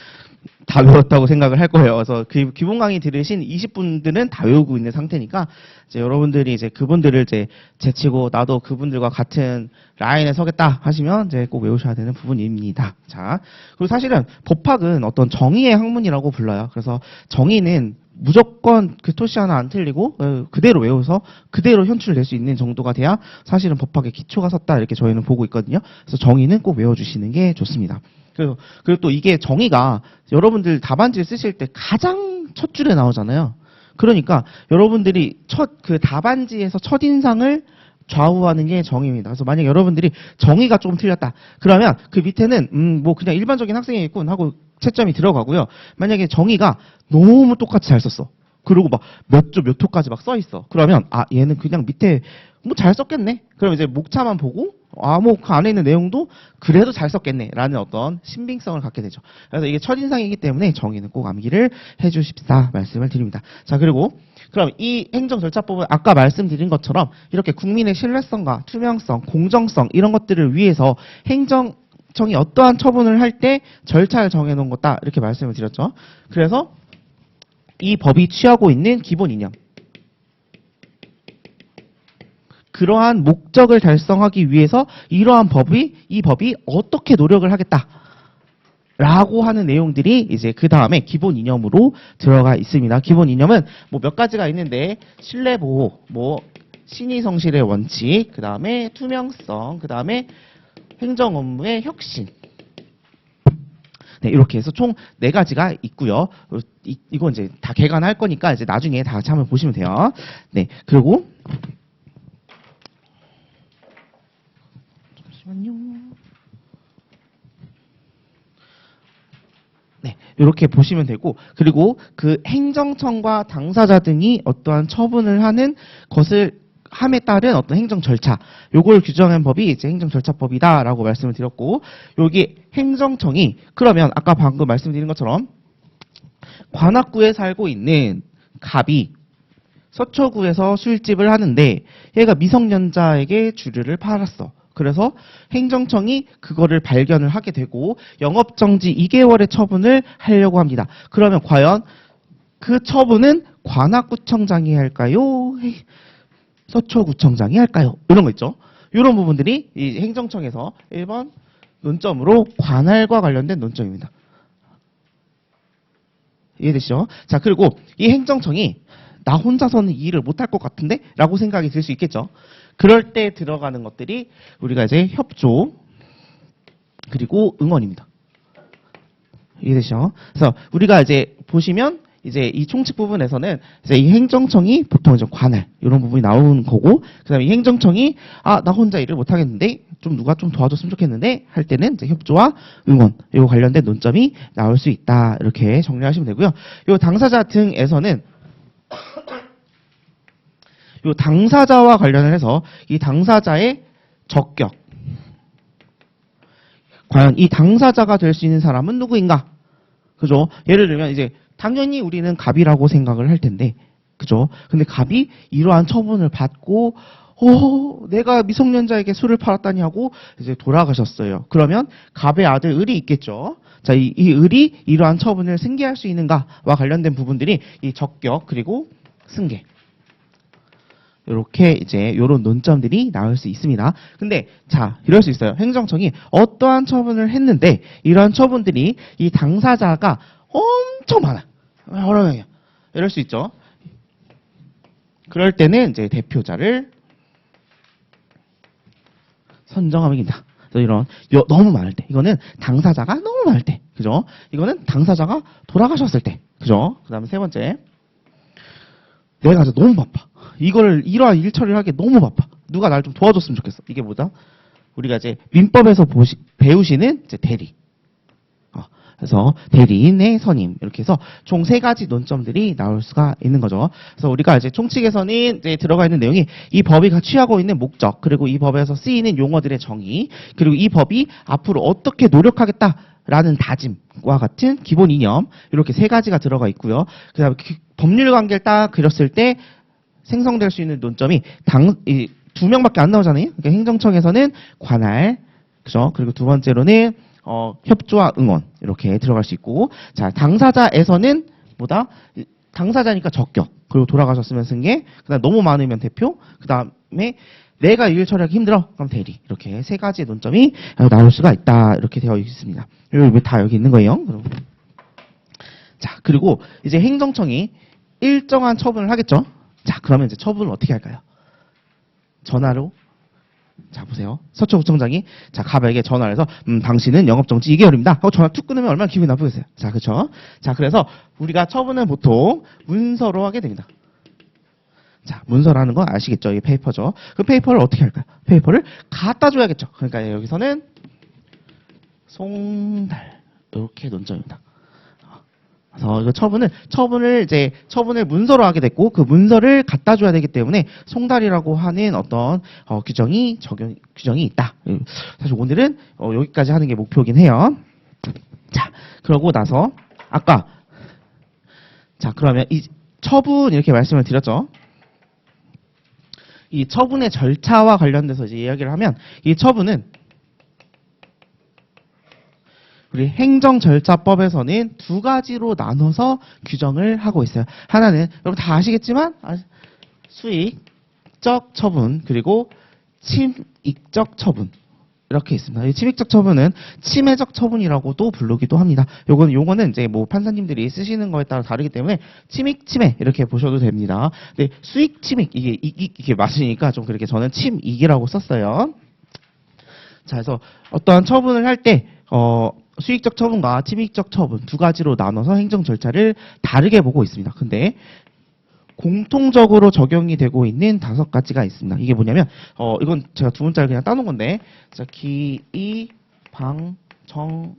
다 외웠다고 생각을 할 거예요. 그래서 그 기본 강의 들으신 20분들은 다 외우고 있는 상태니까 이제 여러분들이 이제 그분들을 이제 제치고 나도 그분들과 같은 라인에 서겠다 하시면 이제 꼭 외우셔야 되는 부분입니다. 자, 그리고 사실은 법학은 어떤 정의의 학문이라고 불러요. 그래서 정의는 무조건 그 토시 하나 안 틀리고 그대로 외워서 그대로 현출될 수 있는 정도가 돼야 사실은 법학의 기초가 섰다, 이렇게 저희는 보고 있거든요. 그래서 정의는 꼭 외워주시는 게 좋습니다. 그리고 또 이게 정의가 여러분들 답안지를 쓰실 때 가장 첫 줄에 나오잖아요. 그러니까 여러분들이 그 답안지에서 첫인상을 좌우하는 게 정의입니다. 그래서 만약 여러분들이 정의가 조금 틀렸다, 그러면 그 밑에는 뭐 그냥 일반적인 학생이겠군 하고 채점이 들어가고요. 만약에 정의가 너무 똑같이 잘 썼어, 그리고 막 몇 조 몇 호까지 막 써 있어, 그러면 얘는 그냥 밑에 뭐 잘 썼겠네, 그럼 이제 목차만 보고 뭐 그 안에 있는 내용도 그래도 잘 썼겠네 라는 어떤 신빙성을 갖게 되죠. 그래서 이게 첫인상이기 때문에 정의는 꼭 암기를 해주십사 말씀을 드립니다. 자, 그리고 그럼 이 행정절차법은 아까 말씀드린 것처럼 이렇게 국민의 신뢰성과 투명성, 공정성 이런 것들을 위해서 행정 행정청이 어떠한 처분을 할 때 절차를 정해놓은 거다 이렇게 말씀을 드렸죠. 그래서 이 법이 취하고 있는 기본 이념, 그러한 목적을 달성하기 위해서 이러한 이 법이 어떻게 노력을 하겠다 라고 하는 내용들이 이제 그 다음에 기본 이념으로 들어가 있습니다. 기본 이념은 뭐 몇 가지가 있는데 신뢰 보호, 뭐 신의 성실의 원칙, 그 다음에 투명성, 그 다음에 행정 업무의 혁신. 네, 이렇게 해서 총 4가지가 있고요. 이건 이제 다 개관할 거니까 이제 나중에 다 같이 한번 보시면 돼요. 네, 그리고 잠시만요. 네, 이렇게 보시면 되고, 그리고 그 행정청과 당사자 등이 어떠한 처분을 하는 것을 함에 따른 어떤 행정 절차, 요걸 규정한 법이 이제 행정절차법이다라고 말씀을 드렸고, 여기 행정청이 그러면 아까 방금 말씀드린 것처럼 관악구에 살고 있는 갑이 서초구에서 술집을 하는데 얘가 미성년자에게 주류를 팔았어. 그래서 행정청이 그거를 발견을 하게 되고 영업정지 2개월의 처분을 하려고 합니다. 그러면 과연 그 처분은 관악구청장이 할까요? 서초구청장이 할까요? 이런 거 있죠. 이런 부분들이 이 행정청에서 1번 논점으로 관할과 관련된 논점입니다. 이해되시죠? 자, 그리고 이 행정청이 나 혼자서는 이 일을 못할 것 같은데? 라고 생각이 들 수 있겠죠. 그럴 때 들어가는 것들이 우리가 이제 협조, 그리고 응원입니다. 이해되시죠? 그래서 우리가 이제 보시면 이제 이 총칙 부분에서는 이제 이 행정청이 보통 이제 관할 이런 부분이 나오는 거고, 그다음에 이 행정청이 나 혼자 일을 못 하겠는데 좀 누가 좀 도와줬으면 좋겠는데 할 때는 이제 협조와 응원 이거 관련된 논점이 나올 수 있다 이렇게 정리하시면 되고요. 이 당사자 등에서는 이 당사자와 관련을 해서 이 당사자의 적격, 과연 이 당사자가 될 수 있는 사람은 누구인가? 그죠? 예를 들면 이제 당연히 우리는 갑이라고 생각을 할 텐데, 그죠? 근데 갑이 이러한 처분을 받고, 내가 미성년자에게 술을 팔았다니 하고 이제 돌아가셨어요. 그러면 갑의 아들 을이 있겠죠. 자, 이 을이 이러한 처분을 승계할 수 있는가와 관련된 부분들이 이 적격 그리고 승계. 이렇게 이제 요런 논점들이 나올 수 있습니다. 근데 자, 이럴 수 있어요. 행정청이 어떠한 처분을 했는데 이러한 처분들이 이 당사자가 엄청 많아. 여러 명이야. 이럴 수 있죠. 그럴 때는 이제 대표자를 선정합니다. 이런 너무 많을 때, 이거는 당사자가 너무 많을 때, 그죠? 이거는 당사자가 돌아가셨을 때, 그죠? 그다음에 세 번째, 내가 진짜 너무 바빠. 이러한 일 처리를 하기 너무 바빠. 누가 날 좀 도와줬으면 좋겠어. 이게 뭐다? 우리가 이제 민법에서 배우시는 이제 대리. 그래서 대리인의 선임 이렇게 해서 총 3가지 논점들이 나올 수가 있는 거죠. 그래서 우리가 이제 총칙에서는 이제 들어가 있는 내용이 이 법이 취하고 있는 목적, 그리고 이 법에서 쓰이는 용어들의 정의, 그리고 이 법이 앞으로 어떻게 노력하겠다라는 다짐과 같은 기본 이념, 이렇게 3가지가 들어가 있고요. 그다음에 법률 관계를 딱 그렸을 때 생성될 수 있는 논점이 2명밖에 안 나오잖아요. 그러니까 행정청에서는 관할, 그죠? 그리고 두 번째로는 협조와 응원 이렇게 들어갈 수 있고, 자, 당사자에서는 뭐다? 당사자니까 적격, 그리고 돌아가셨으면 승계, 그다음 너무 많으면 대표, 그다음에 내가 일 처리하기 힘들어 그럼 대리, 이렇게 3가지의 논점이 나올 수가 있다 이렇게 되어 있습니다. 여기 다 여기 있는 거예요. 자, 그리고 이제 행정청이 일정한 처분을 하겠죠. 자, 그러면 이제 처분을 어떻게 할까요? 전화로. 자, 보세요. 서초구청장이 자, 갑에게 전화를 해서 당신은 영업정지 2개월입니다 하고 전화 툭 끊으면 얼마나 기분이 나쁘겠어요. 자, 그렇죠? 자, 그래서 우리가 처분은 보통 문서로 하게 됩니다. 자, 문서라는 거 아시겠죠? 이게 페이퍼죠. 그 페이퍼를 어떻게 할까요? 페이퍼를 갖다 줘야겠죠. 그러니까 여기서는 송달 이렇게 논점입니다. 그래서 이거 처분을 문서로 하게 됐고, 그 문서를 갖다 줘야 되기 때문에 송달이라고 하는 어떤 규정이 있다. 사실 오늘은 여기까지 하는 게 목표이긴 해요. 자, 그러고 나서 아까 자, 그러면 이 처분 이렇게 말씀을 드렸죠. 이 처분의 절차와 관련돼서 이제 이야기를 하면 이 처분은 우리 행정절차법에서는 두 가지로 나눠서 규정을 하고 있어요. 하나는 여러분 다 아시겠지만 수익적 처분 그리고 침익적 처분 이렇게 있습니다. 이 침익적 처분은 침해적 처분이라고도 부르기도 합니다. 요거는 이제 뭐 판사님들이 쓰시는 거에 따라 다르기 때문에 침익, 침해 이렇게 보셔도 됩니다. 근데 수익, 침익 이게 맞으니까 좀 그렇게 저는 침익이라고 썼어요. 자, 그래서 어떠한 처분을 할 때 수익적 처분과 침익적 처분 두 가지로 나눠서 행정 절차를 다르게 보고 있습니다. 근데 공통적으로 적용이 되고 있는 5가지가 있습니다. 이게 뭐냐면 이건 제가 두 문자를 그냥 따놓은 건데 자, 기, 이, 방, 정,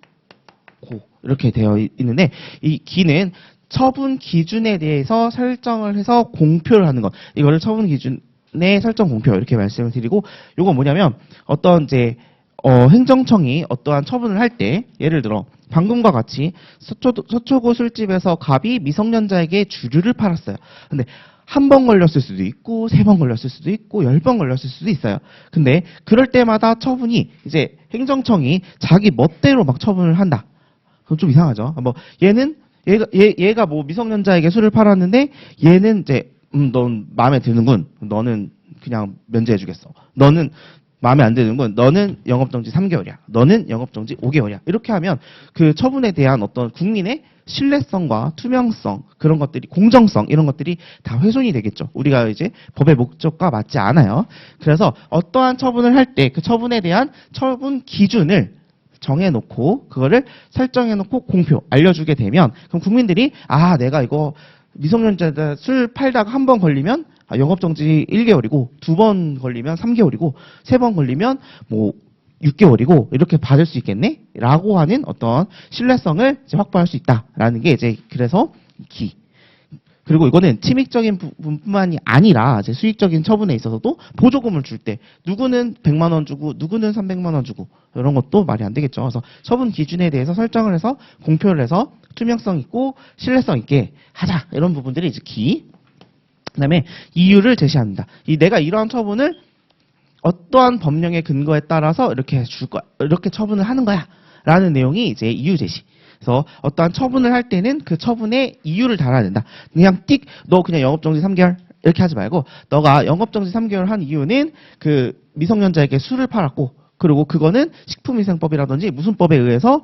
고 이렇게 되어 있는데 이 기는 처분 기준에 대해서 설정을 해서 공표를 하는 것. 이거를 처분 기준의 설정 공표 이렇게 말씀을 드리고 이건 뭐냐면 어떤 이제 행정청이 어떠한 처분을 할 때 예를 들어 방금과 같이 서초구 술집에서 갑이 미성년자에게 주류를 팔았어요. 근데 한 번 걸렸을 수도 있고 3번 걸렸을 수도 있고 10번 걸렸을 수도 있어요. 근데 그럴 때마다 처분이 이제 행정청이 자기 멋대로 막 처분을 한다. 그럼 좀 이상하죠. 뭐 얘가 뭐 미성년자에게 술을 팔았는데 얘는 이제 넌 마음에 드는군. 너는 그냥 면제해주겠어. 너는 마음에 안 드는군. 너는 영업정지 3개월이야. 너는 영업정지 5개월이야. 이렇게 하면 그 처분에 대한 어떤 국민의 신뢰성과 투명성, 그런 것들이, 공정성, 이런 것들이 다 훼손이 되겠죠. 우리가 이제 법의 목적과 맞지 않아요. 그래서 어떠한 처분을 할 때 그 처분에 대한 처분 기준을 정해놓고, 그거를 설정해놓고 공표, 알려주게 되면, 그럼 국민들이, 아, 내가 이거 미성년자들 술 팔다가 한 번 걸리면 영업정지 1개월이고 2번 걸리면 3개월이고 3번 걸리면 뭐 6개월이고 이렇게 받을 수 있겠네? 라고 하는 어떤 신뢰성을 이제 확보할 수 있다라는 게 이제 그래서 기. 그리고 이거는 침익적인 부분뿐만이 아니라 이제 수익적인 처분에 있어서도 보조금을 줄 때 누구는 100만 원 주고 누구는 300만 원 주고 이런 것도 말이 안 되겠죠. 그래서 처분 기준에 대해서 설정을 해서 공표를 해서 투명성 있고 신뢰성 있게 하자. 이런 부분들이 이제 기. 그다음에 이유를 제시합니다. 내가 이러한 처분을 어떠한 법령의 근거에 따라서 이렇게 줄 거야, 이렇게 처분을 하는 거야라는 내용이 이제 이유 제시. 그래서 어떠한 처분을 할 때는 그 처분의 이유를 달아야 된다. 그냥 너 그냥 영업정지 3개월 이렇게 하지 말고 너가 영업정지 3개월 한 이유는 그 미성년자에게 술을 팔았고. 그리고 그거는 식품위생법이라든지 무슨 법에 의해서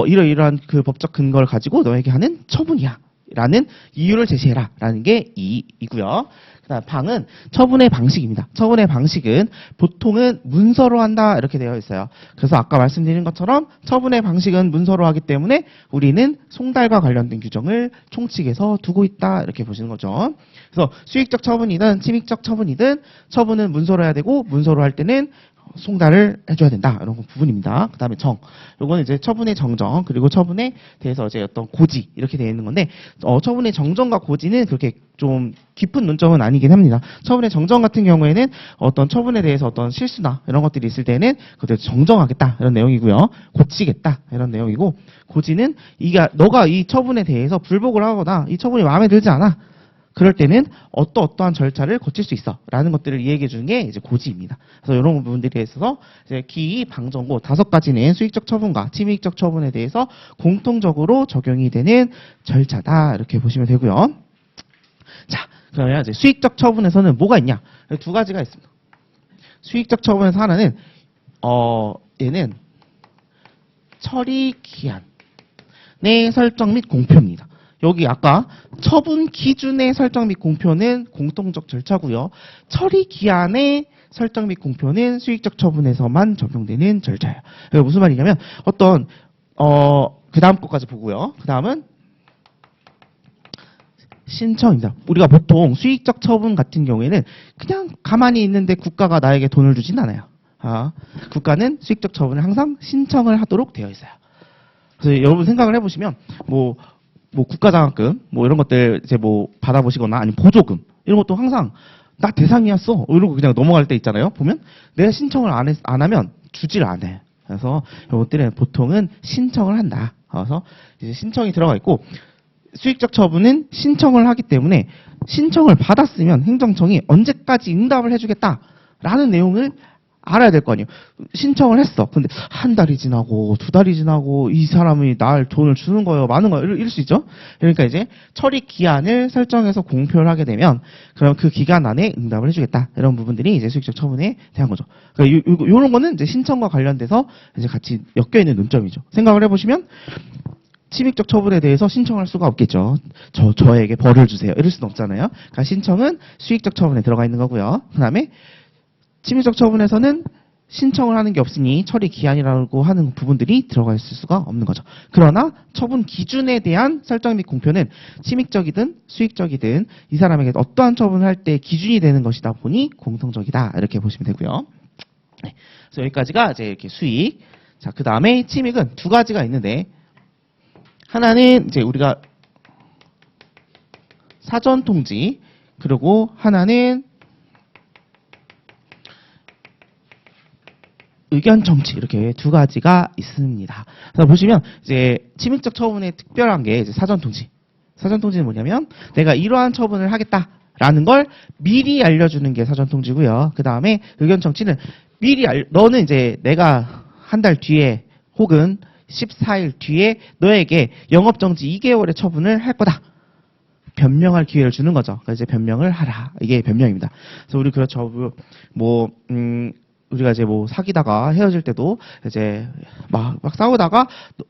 이러이러한 그 법적 근거를 가지고 너에게 하는 처분이야. 라는 이유를 제시해라. 라는 게 이고요. 그다음 방은 처분의 방식입니다. 처분의 방식은 보통은 문서로 한다 이렇게 되어 있어요. 그래서 아까 말씀드린 것처럼 처분의 방식은 문서로 하기 때문에 우리는 송달과 관련된 규정을 총칙에서 두고 있다 이렇게 보시는 거죠. 그래서 수익적 처분이든 침익적 처분이든 처분은 문서로 해야 되고 문서로 할 때는 송달을 해줘야 된다. 이런 부분입니다. 그 다음에 정. 요거는 이제 처분의 정정, 그리고 처분에 대해서 이제 어떤 고지, 이렇게 되어 있는 건데, 처분의 정정과 고지는 그렇게 좀 깊은 논점은 아니긴 합니다. 처분의 정정 같은 경우에는 어떤 처분에 대해서 어떤 실수나 이런 것들이 있을 때는 그것을 정정하겠다. 이런 내용이고요. 고치겠다. 이런 내용이고, 고지는 너가 이 처분에 대해서 불복을 하거나 이 처분이 마음에 들지 않아. 그럴 때는 어떠한 절차를 거칠 수 있어 라는 것들을 이야기해 주는 게 이제 고지입니다. 그래서 이런 부분들에 있어서 이제 기, 방, 정고 5가지는 수익적 처분과 침익적 처분에 대해서 공통적으로 적용이 되는 절차다 이렇게 보시면 되고요. 자, 그러면 이제 수익적 처분에서는 뭐가 있냐? 2가지가 있습니다. 수익적 처분에서 하나는 얘는 처리 기한의 설정 및 공표입니다. 여기 아까 처분 기준의 설정 및 공표는 공통적 절차고요. 처리 기한의 설정 및 공표는 수익적 처분에서만 적용되는 절차예요. 무슨 말이냐면 그 다음 것까지 보고요. 그 다음은 신청입니다. 우리가 보통 수익적 처분 같은 경우에는 그냥 가만히 있는데 국가가 나에게 돈을 주진 않아요. 국가는 수익적 처분을 항상 신청을 하도록 되어 있어요. 그래서 여러분 생각을 해보시면 뭐 국가장학금 이런 것들 이제 받아보시거나 아니면 보조금 이런 것도 항상 나 대상이었어 이러고 그냥 넘어갈 때 있잖아요. 보면 내가 신청을 안 하면 주질 않아요. 그래서 이것들은 보통은 신청을 한다. 그래서 이제 신청이 들어가 있고 수익적 처분은 신청을 하기 때문에 신청을 받았으면 행정청이 언제까지 응답을 해주겠다라는 내용을 알아야 될 거 아니에요. 신청을 했어. 근데 한 달이 지나고 2달이 지나고 이 사람이 날 돈을 주는 거예요, 마는 거예요, 이럴 수 있죠. 그러니까 이제 처리 기한을 설정해서 공표를 하게 되면 그럼 그 기간 안에 응답을 해주겠다. 이런 부분들이 이제 수익적 처분에 대한 거죠. 그러니까 요런 거는 이제 신청과 관련돼서 이제 같이 엮여 있는 논점이죠. 생각을 해보시면 침입적 처분에 대해서 신청할 수가 없겠죠. 저에게 벌을 주세요, 이럴 수는 없잖아요. 그러니까 신청은 수익적 처분에 들어가 있는 거고요. 그다음에 침입적 처분에서는 신청을 하는 게 없으니 처리 기한이라고 하는 부분들이 들어가 있을 수가 없는 거죠. 그러나 처분 기준에 대한 설정 및 공표는 침입적이든 수익적이든 이 사람에게 어떠한 처분을 할 때 기준이 되는 것이다 보니 공통적이다, 이렇게 보시면 되고요. 네. 그래서 여기까지가 이제 이렇게 수익. 자, 그 다음에 침입은 두 가지가 있는데, 하나는 이제 우리가 사전 통지, 그리고 하나는 의견 청취, 이렇게 두 가지가 있습니다. 그래서 보시면 이제 침입적 처분의 특별한 게 이제 사전 통지. 사전 통지는 뭐냐면 내가 이러한 처분을 하겠다라는 걸 미리 알려주는 게 사전 통지고요. 그 다음에 의견 청취는 너는 이제 내가 한 달 뒤에 혹은 14일 뒤에 너에게 영업정지 2개월의 처분을 할 거다. 변명할 기회를 주는 거죠. 그래서 이제 변명을 하라. 이게 변명입니다. 그래서 우리 그렇죠. 우리가 이제 뭐 사귀다가 헤어질 때도 이제 막 싸우다가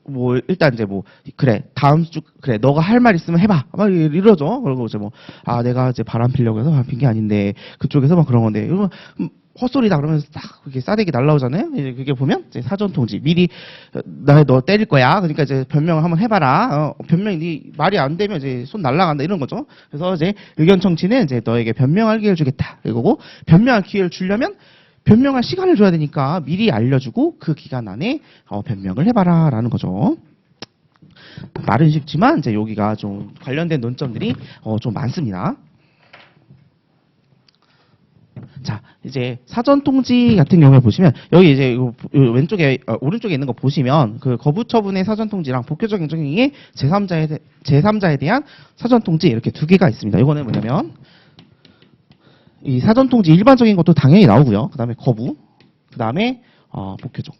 뭐 일단 이제 뭐 그래 다음 주 그래 너가 할 말 있으면 해봐 막 이러죠. 그리고 이제 뭐 내가 이제 바람 피려고 해서 바람 핀 게 아닌데 그쪽에서 막 그런 건데 이러면 헛소리다 그러면서 딱 그게 싸대기 날라오잖아요. 이제 그게 보면 이제 사전 통지 미리 너 때릴 거야. 그러니까 이제 변명을 한번 해봐라. 변명이 네 말이 안 되면 이제 손 날라간다 이런 거죠. 그래서 이제 의견 청취는 이제 너에게 변명할 기회를 주겠다. 이거고 변명할 기회를 주려면 변명할 시간을 줘야 되니까 미리 알려주고 그 기간 안에 변명을 해봐라라는 거죠. 말은 쉽지만 이제 여기가 좀 관련된 논점들이 좀 많습니다. 자, 이제 사전 통지 같은 경우에 보시면 여기 이제 왼쪽에 오른쪽에 있는 거 보시면 그 거부 처분의 사전 통지랑 복귀적 행정행위의 제3자에 대한 사전 통지 이렇게 두 개가 있습니다. 이거는 뭐냐면 이 사전 통지 일반적인 것도 당연히 나오고요. 그다음에 거부, 그다음에 복귀적.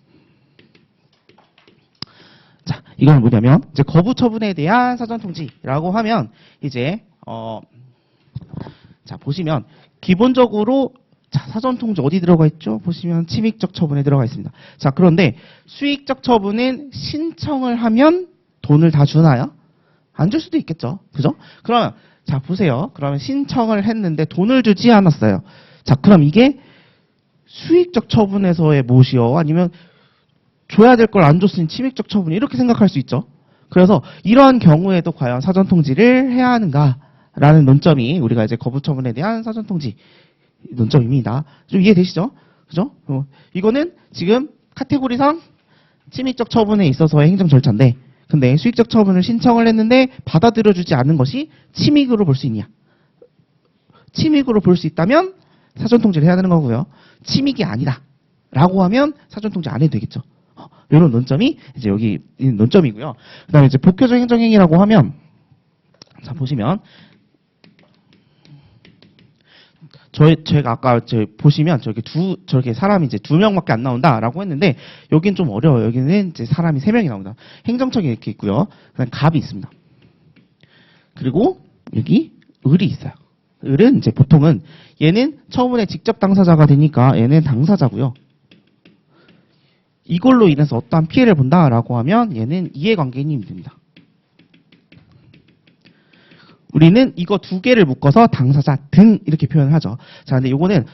자, 이건 뭐냐면 이제 거부 처분에 대한 사전 통지라고 하면 이제 자, 보시면 기본적으로 자, 사전 통지 어디 들어가 있죠? 보시면 침입적 처분에 들어가 있습니다. 자, 그런데 수익적 처분은 신청을 하면 돈을 다 주나요? 안 줄 수도 있겠죠. 그죠? 그러면 자, 보세요. 그러면 신청을 했는데 돈을 주지 않았어요. 자, 그럼 이게 수익적 처분에서의 못이요? 아니면 줘야 될 걸 안 줬으니 침입적 처분 이렇게 생각할 수 있죠. 그래서 이러한 경우에도 과연 사전 통지를 해야 하는가라는 논점이 우리가 이제 거부 처분에 대한 사전 통지 논점입니다. 좀 이해되시죠? 그죠? 이거는 지금 카테고리상 침입적 처분에 있어서의 행정 절차인데 근데 수익적 처분을 신청을 했는데 받아들여주지 않는 것이 침익으로 볼 수 있냐? 침익으로 볼 수 있다면 사전 통지를 해야 되는 거고요. 침익이 아니다 라고 하면 사전 통지 안 해도 되겠죠. 이런 논점이 이제 여기 있는 논점이고요. 그다음에 이제 복효적 행정행위라고 하면 자 보시면 제가 아까 보시면 저렇게 사람이 이제 2명밖에 안 나온다라고 했는데 여긴 좀 어려워요. 여기는 이제 사람이 3명이 나온다. 행정청이 이렇게 있고요. 그다음 갑이 있습니다. 그리고 여기 을이 있어요. 을은 이제 보통은 얘는 처분의 직접 당사자가 되니까 얘는 당사자고요. 이걸로 인해서 어떠한 피해를 본다라고 하면 얘는 이해관계인이 됩니다. 우리는 이거 두 개를 묶어서 당사자 등 이렇게 표현을 하죠. 자, 근데 요거는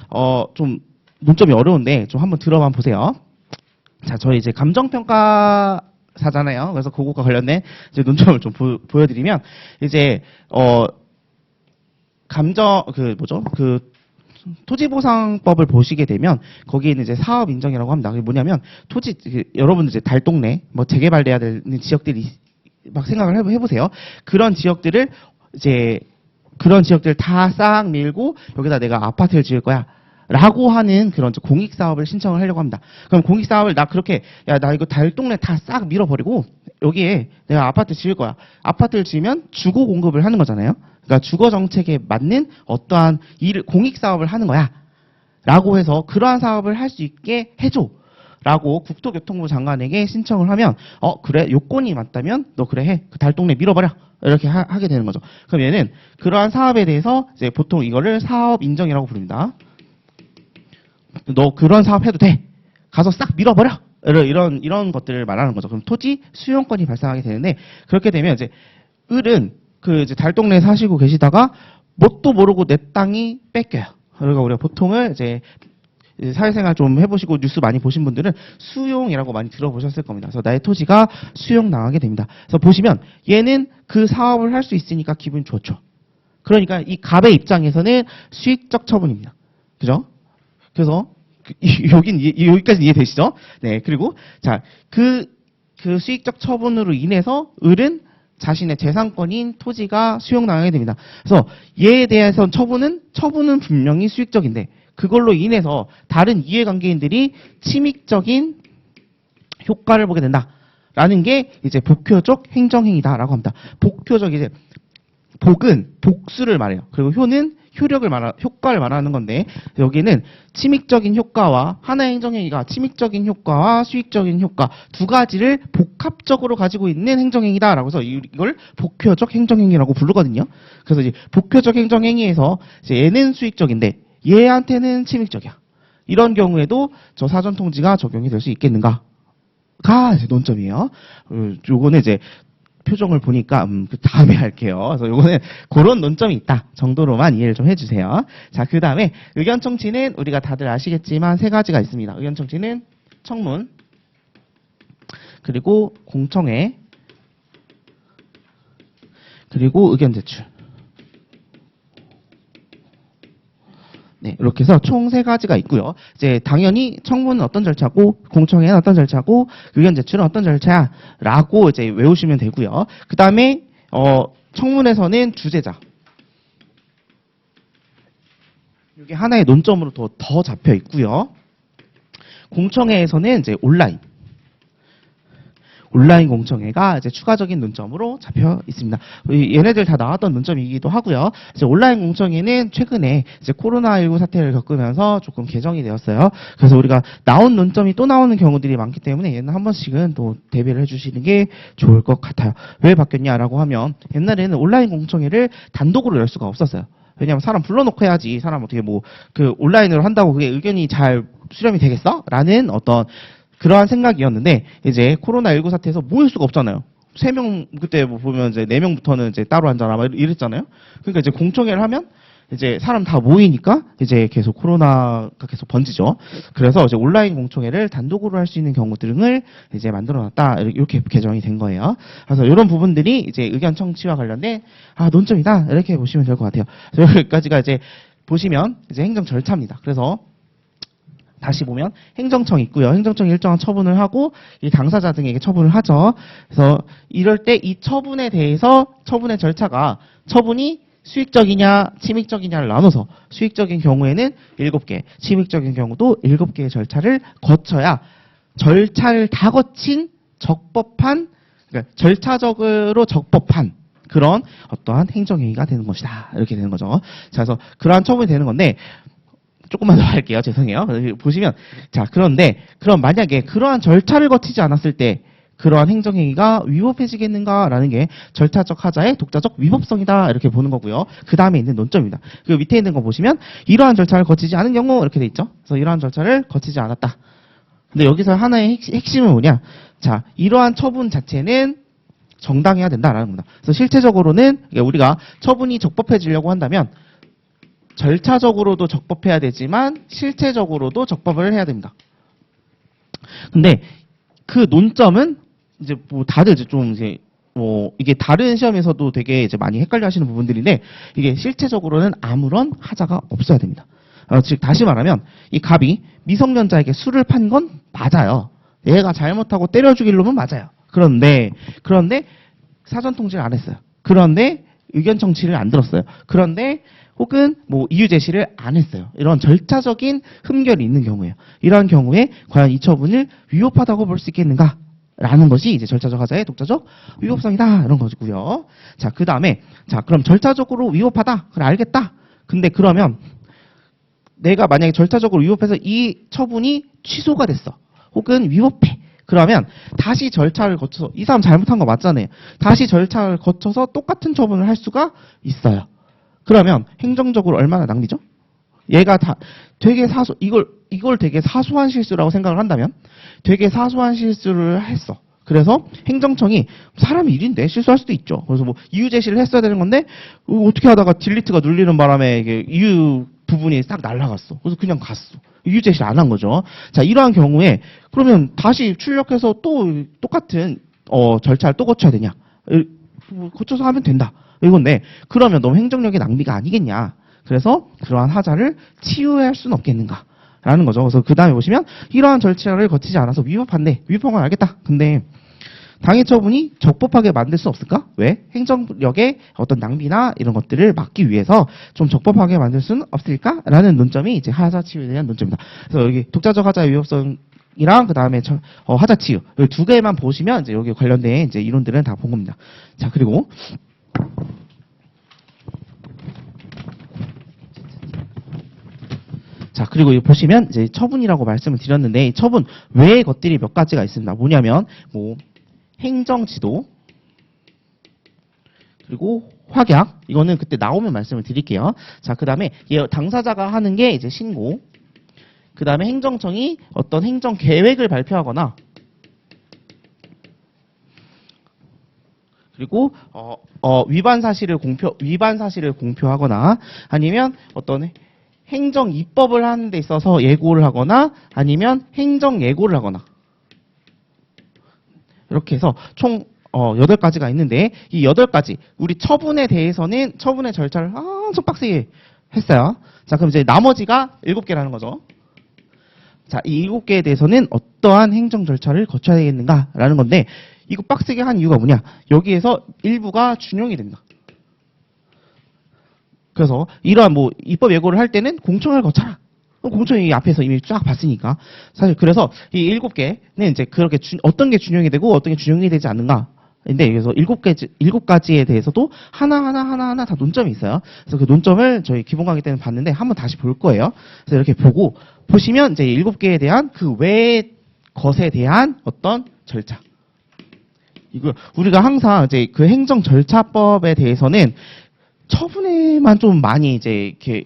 좀 논점이 어려운데 좀 한번 들어만 보세요. 자, 저희 이제 감정평가사잖아요. 그래서 그것과 관련된 이제 논점을 좀 보여드리면 이제 토지보상법을 보시게 되면 거기에는 이제 사업인정이라고 합니다. 그게 뭐냐면 여러분들 이제 달동네 뭐 재개발돼야 되는 지역들이 막 생각을 해보세요. 그런 지역들을 다 싹 밀고 여기다 내가 아파트를 지을 거야. 라고 하는 그런 공익사업을 신청을 하려고 합니다. 그럼 공익사업을 나 이거 달동네 다 싹 밀어버리고 여기에 내가 아파트 지을 거야. 아파트를 지으면 주거 공급을 하는 거잖아요. 그러니까 주거 정책에 맞는 어떠한 공익사업을 하는 거야. 라고 해서 그러한 사업을 할 수 있게 해줘. 라고 국토교통부 장관에게 신청을 하면 그래 요건이 맞다면 너 그래 해. 그 달동네 밀어버려. 이렇게 하게 되는 거죠. 그럼 얘는 그러한 사업에 대해서 이제 보통 이거를 사업 인정이라고 부릅니다. 너 그런 사업 해도 돼. 가서 싹 밀어버려. 이런 것들을 말하는 거죠. 그럼 토지 수용권이 발생하게 되는데 그렇게 되면 이제 을은 그 이제 달동네에 사시고 계시다가 뭣도 모르고 내 땅이 뺏겨요. 그러니까 우리가 보통은 이제 사회생활 좀 해보시고 뉴스 많이 보신 분들은 수용이라고 많이 들어보셨을 겁니다. 그래서 나의 토지가 수용당하게 됩니다. 그래서 보시면 얘는 그 사업을 할 수 있으니까 기분이 좋죠. 그러니까 이 갑의 입장에서는 수익적 처분입니다. 그죠? 그래서 여기까지 이해되시죠? 네. 그리고 자, 그 수익적 처분으로 인해서 을은 자신의 재산권인 토지가 수용당하게 됩니다. 그래서 얘에 대해서 처분은 분명히 수익적인데 그걸로 인해서 다른 이해관계인들이 침익적인 효과를 보게 된다라는 게 이제 복효적 행정행위다라고 합니다. 복효적 이제 복은 복수를 말해요. 그리고 효는 효과를 말하는 건데 여기는 침익적인 효과와 하나의 행정행위가 침익적인 효과와 수익적인 효과 두 가지를 복합적으로 가지고 있는 행정행위다라고 해서 이걸 복효적 행정행위라고 부르거든요. 그래서 이제 복효적 행정행위에서 이제 얘는 수익적인데 얘한테는 침익적이야. 이런 경우에도 저 사전통지가 적용이 될 수 있겠는가가 이제 논점이에요. 요거는 이제 표정을 보니까 그 다음에 할게요. 그래서 요거는 그런 논점이 있다 정도로만 이해를 좀 해주세요. 자, 그 다음에 의견 청취는 우리가 다들 아시겠지만 세 가지가 있습니다. 의견 청취는 청문, 그리고 공청회, 그리고 의견 제출. 네, 이렇게 해서 총 세 가지가 있고요. 이제 당연히 청문은 어떤 절차고, 공청회는 어떤 절차고, 의견 제출은 어떤 절차라고 이제 외우시면 되고요. 그 다음에 청문에서는 주제자. 이게 하나의 논점으로 더 잡혀 있고요. 공청회에서는 이제 온라인 공청회가 이제 추가적인 논점으로 잡혀 있습니다. 얘네들 다 나왔던 논점이기도 하고요. 이제 온라인 공청회는 최근에 이제 코로나19 사태를 겪으면서 조금 개정이 되었어요. 그래서 우리가 나온 논점이 또 나오는 경우들이 많기 때문에 얘는 한 번씩은 또 대비를 해주시는 게 좋을 것 같아요. 왜 바뀌었냐라고 하면 옛날에는 온라인 공청회를 단독으로 열 수가 없었어요. 왜냐하면 사람 불러놓고 해야지 사람 어떻게 그 온라인으로 한다고 그게 의견이 잘 수렴이 되겠어? 라는 어떤 그러한 생각이었는데 이제 코로나19 사태에서 모일 수가 없잖아요. 3명 그때 보면 이제 4명부터는 이제 따로 앉아라 막 이랬잖아요. 그러니까 이제 공청회를 하면 이제 사람 다 모이니까 이제 계속 코로나가 계속 번지죠. 그래서 이제 온라인 공청회를 단독으로 할 수 있는 경우 등을 이제 만들어놨다 이렇게 개정이 된 거예요. 그래서 이런 부분들이 이제 의견 청취와 관련된 논점이다 이렇게 보시면 될 것 같아요. 그래서 여기까지가 이제 보시면 이제 행정 절차입니다. 그래서 다시 보면 행정청이 있고요. 행정청이 일정한 처분을 하고 이 당사자 등에게 처분을 하죠. 그래서 이럴 때 이 처분에 대해서 처분의 절차가 처분이 수익적이냐 침익적이냐를 나눠서 수익적인 경우에는 7개, 침익적인 경우도 7개의 절차를 거쳐야 절차를 다 거친 적법한 그러니까 절차적으로 적법한 그런 어떠한 행정행위가 되는 것이다. 이렇게 되는 거죠. 자, 그래서 그러한 처분이 되는 건데 조금만 더 할게요. 죄송해요. 보시면 그런데 그럼 만약에 그러한 절차를 거치지 않았을 때 그러한 행정행위가 위법해지겠는가라는 게 절차적 하자의 독자적 위법성이다 이렇게 보는 거고요. 그 다음에 있는 논점입니다. 그 밑에 있는 거 보시면 이러한 절차를 거치지 않은 경우 이렇게 돼 있죠. 그래서 이러한 절차를 거치지 않았다. 근데 여기서 하나의 핵심은 뭐냐? 자, 이러한 처분 자체는 정당해야 된다라는 겁니다. 그래서 실체적으로는 우리가 처분이 적법해지려고 한다면 절차적으로도 적법해야 되지만 실체적으로도 적법을 해야 됩니다. 근데 그 논점은 이제 뭐 다들 좀 이제 이게 다른 시험에서도 되게 이제 많이 헷갈려 하시는 부분들인데 이게 실체적으로는 아무런 하자가 없어야 됩니다. 즉 다시 말하면 이 갑이 미성년자에게 술을 판 건 맞아요. 얘가 잘못하고 때려 죽일 놈은 맞아요. 그런데 사전 통지를 안 했어요. 그런데 의견 청취를 안 들었어요. 그런데 혹은 뭐 이유 제시를 안 했어요. 이런 절차적인 흠결이 있는 경우예요. 이러한 경우에 과연 이 처분을 위법하다고 볼 수 있겠는가? 라는 것이 이제 절차적 하자의 독자적 위법성이다. 이런 거고요. 자, 그다음에 그럼 절차적으로 위법하다. 그래 알겠다. 근데 그러면 내가 만약에 절차적으로 위법해서 이 처분이 취소가 됐어. 혹은 위법해. 그러면 다시 절차를 거쳐서 이 사람 잘못한 거 맞잖아요. 다시 절차를 거쳐서 똑같은 처분을 할 수가 있어요. 그러면 행정적으로 얼마나 낭비죠? 얘가 다 되게 이걸 되게 사소한 실수라고 생각을 한다면 되게 사소한 실수를 했어. 그래서 행정청이 사람이 일인데 실수할 수도 있죠. 그래서 뭐 이유 제시를 했어야 되는 건데 어떻게 하다가 딜리트가 눌리는 바람에 이게 이유 부분이 싹 날아갔어. 그래서 그냥 갔어. 이유 제시를 안 한 거죠. 자, 이러한 경우에 그러면 다시 출력해서 또 똑같은 절차를 또 거쳐야 되냐? 거쳐서 하면 된다. 이건데 그러면 너무 행정력의 낭비가 아니겠냐? 그래서 그러한 하자를 치유할 수는 없겠는가? 라는 거죠. 그래서 그 다음에 보시면 이러한 절차를 거치지 않아서 위법한데 위법한 건 알겠다. 근데 당해 처분이 적법하게 만들 수 없을까? 왜? 행정력의 어떤 낭비나 이런 것들을 막기 위해서 좀 적법하게 만들 수는 없을까? 라는 논점이 이제 하자 치유에 대한 논점입니다. 그래서 여기 독자적 하자의 위법성이랑 그 다음에 하자 치유 이 두 개만 보시면 이제 여기 관련된 이제 이론들은 다 본 겁니다. 자, 그리고 자, 그리고 보시면 이제 처분이라고 말씀을 드렸는데 이 처분 외의 것들이 몇 가지가 있습니다. 뭐냐면 뭐 행정지도 그리고 확약 이거는 그때 나오면 말씀을 드릴게요. 자, 그다음에 당사자가 하는 게 이제 신고. 그다음에 행정청이 어떤 행정 계획을 발표하거나 그리고 위반 사실을 공표하거나 아니면 어떤 행정 입법을 하는 데 있어서 예고를 하거나 아니면 행정 예고를 하거나 이렇게 해서 총 8가지가 있는데 이 8가지 우리 처분에 대해서는 처분의 절차를 엄청 빡세게 했어요. 자, 그럼 이제 나머지가 7개라는 거죠. 자, 이 7개에 대해서는 어떠한 행정 절차를 거쳐야 되겠는가라는 건데 이거 빡세게 한 이유가 뭐냐? 여기에서 일부가 준용이 됩니다. 그래서 이러한 뭐 입법 예고를 할 때는 공청을 거쳐라. 공청이 앞에서 이미 쫙 봤으니까. 사실 그래서 이 7개는 이제 그렇게 어떤 게 준용이 되고 어떤 게 준용이 되지 않는가. 근데 여기서 7가지에 대해서도 하나하나 다 논점이 있어요. 그래서 그 논점을 저희 기본 강의 때는 봤는데 한번 다시 볼 거예요. 그래서 이렇게 보시면 이제 7개에 대한 그 외의 것에 대한 어떤 절차. 이거 우리가 항상 이제 그 행정 절차법에 대해서는 처분에만 좀 많이 이제 이렇게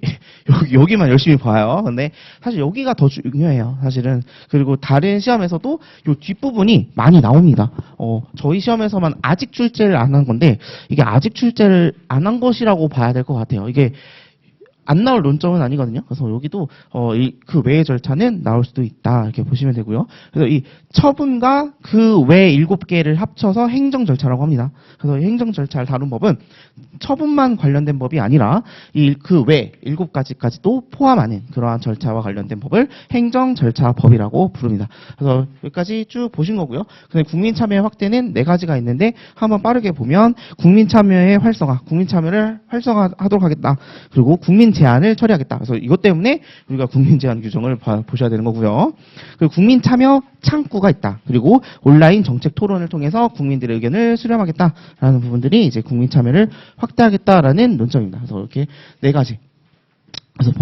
여기만 열심히 봐요. 근데 사실 여기가 더 중요해요. 사실은. 그리고 다른 시험에서도 이 뒷부분이 많이 나옵니다. 저희 시험에서만 아직 출제를 안 한 건데 이게 아직 출제를 안 한 것이라고 봐야 될 것 같아요. 이게 안 나올 논점은 아니거든요. 그래서 여기도 그 외의 절차는 나올 수도 있다 이렇게 보시면 되고요. 그래서 이 처분과 그 외 7개를 합쳐서 행정 절차라고 합니다. 그래서 행정 절차를 다룬 법은 처분만 관련된 법이 아니라 그 외 7가지까지도 포함하는 그러한 절차와 관련된 법을 행정 절차법이라고 부릅니다. 그래서 여기까지 쭉 보신 거고요. 근데 국민 참여의 확대는 4가지가 있는데 한번 빠르게 보면 국민 참여의 활성화, 국민 참여를 활성화하도록 하겠다. 그리고 국민 제한을 처리하겠다. 그래서 이것 때문에 우리가 국민 제한 규정을 보셔야 되는 거고요. 그리고 국민 참여 창구가 있다. 그리고 온라인 정책 토론을 통해서 국민들의 의견을 수렴하겠다라는 부분들이 이제 국민 참여를 확대하겠다라는 논점입니다. 그래서 이렇게 4가지. 그래서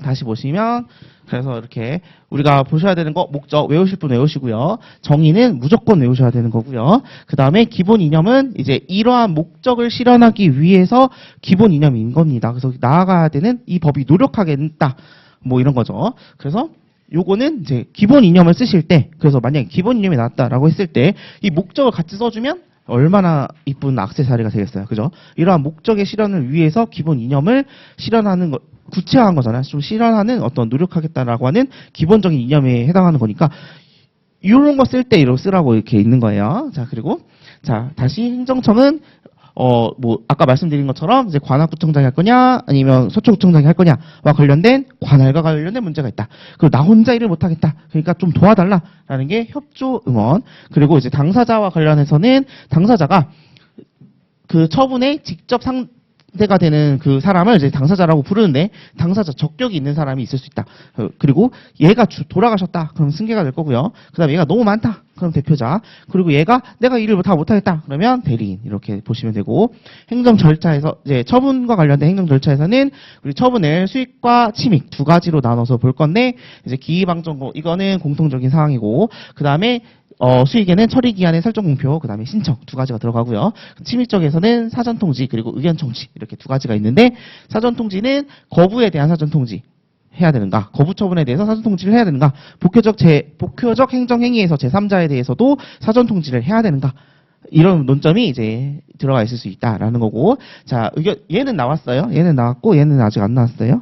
다시 보시면 그래서 이렇게 우리가 보셔야 되는 거 목적 외우실 분 외우시고요. 정의는 무조건 외우셔야 되는 거고요. 그 다음에 기본 이념은 이제 이러한 목적을 실현하기 위해서 기본 이념인 겁니다. 그래서 나아가야 되는 이 법이 노력하겠다. 뭐 이런 거죠. 그래서 요거는 이제 기본 이념을 쓰실 때 그래서 만약에 기본 이념이 나왔다라고 했을 때 이 목적을 같이 써주면 얼마나 이쁜 액세서리가 되겠어요. 그죠? 이러한 목적의 실현을 위해서 기본 이념을 실현하는 것 구체화한 거잖아요. 좀 실현하는 어떤 노력하겠다라고 하는 기본적인 이념에 해당하는 거니까 이런 거 쓸 때 이렇게 쓰라고 이렇게 있는 거예요. 자, 그리고 다시 행정청은 뭐 아까 말씀드린 것처럼 이제 관악구청장이 할 거냐 아니면 서초구청장이 할 거냐와 관련된 관할과 관련된 문제가 있다. 그리고 나 혼자 일을 못 하겠다. 그러니까 좀 도와달라라는 게 협조 응원. 그리고 이제 당사자와 관련해서는 당사자가 그 처분에 직접 상대가 되는 그 사람을 이제 당사자라고 부르는데 당사자 적격이 있는 사람이 있을 수 있다. 그리고 얘가 돌아가셨다. 그럼 승계가 될 거고요. 그다음에 얘가 너무 많다. 그럼 대표자. 그리고 얘가 내가 일을 다 못하겠다. 그러면 대리인 이렇게 보시면 되고 행정 절차에서 이제 처분과 관련된 행정 절차에서는 우리 처분을 수익과 침익 두 가지로 나눠서 볼 건데 이제 기입방정고 이거는 공통적인 사항이고 그다음에 수익에는 처리 기한의 설정 공표, 그 다음에 신청 두 가지가 들어가고요. 침입 쪽에서는 사전 통지 그리고 의견 청지 이렇게 두 가지가 있는데 사전 통지는 거부에 대한 사전 통지 해야 되는가, 거부 처분에 대해서 사전 통지를 해야 되는가, 복효적 행정 행위에서 제3자에 대해서도 사전 통지를 해야 되는가. 이런 논점이 이제 들어가 있을 수 있다라는 거고. 자, 얘는 나왔어요. 얘는 나왔고 얘는 아직 안 나왔어요.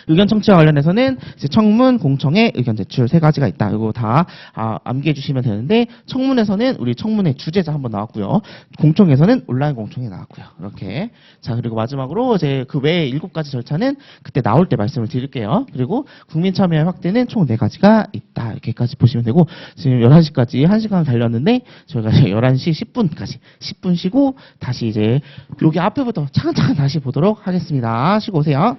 의견 청취와 관련해서는 이제 청문, 공청회, 의견 제출 세 가지가 있다. 이거 다 암기해 주시면 되는데 청문에서는 우리 청문회 주제자 한번 나왔고요. 공청회에서는 온라인 공청회 나왔고요. 이렇게. 자, 그리고 마지막으로 이제 그 외에 7가지 절차는 그때 나올 때 말씀을 드릴게요. 그리고 국민 참여의 확대는 총 4가지가 있다. 이렇게까지 보시면 되고 지금 11시까지 1시간 달렸는데 저희가 11시 10분까지 10분 쉬고 다시 이제 여기 앞에부터 차근차근 다시 보도록 하겠습니다. 쉬고 오세요.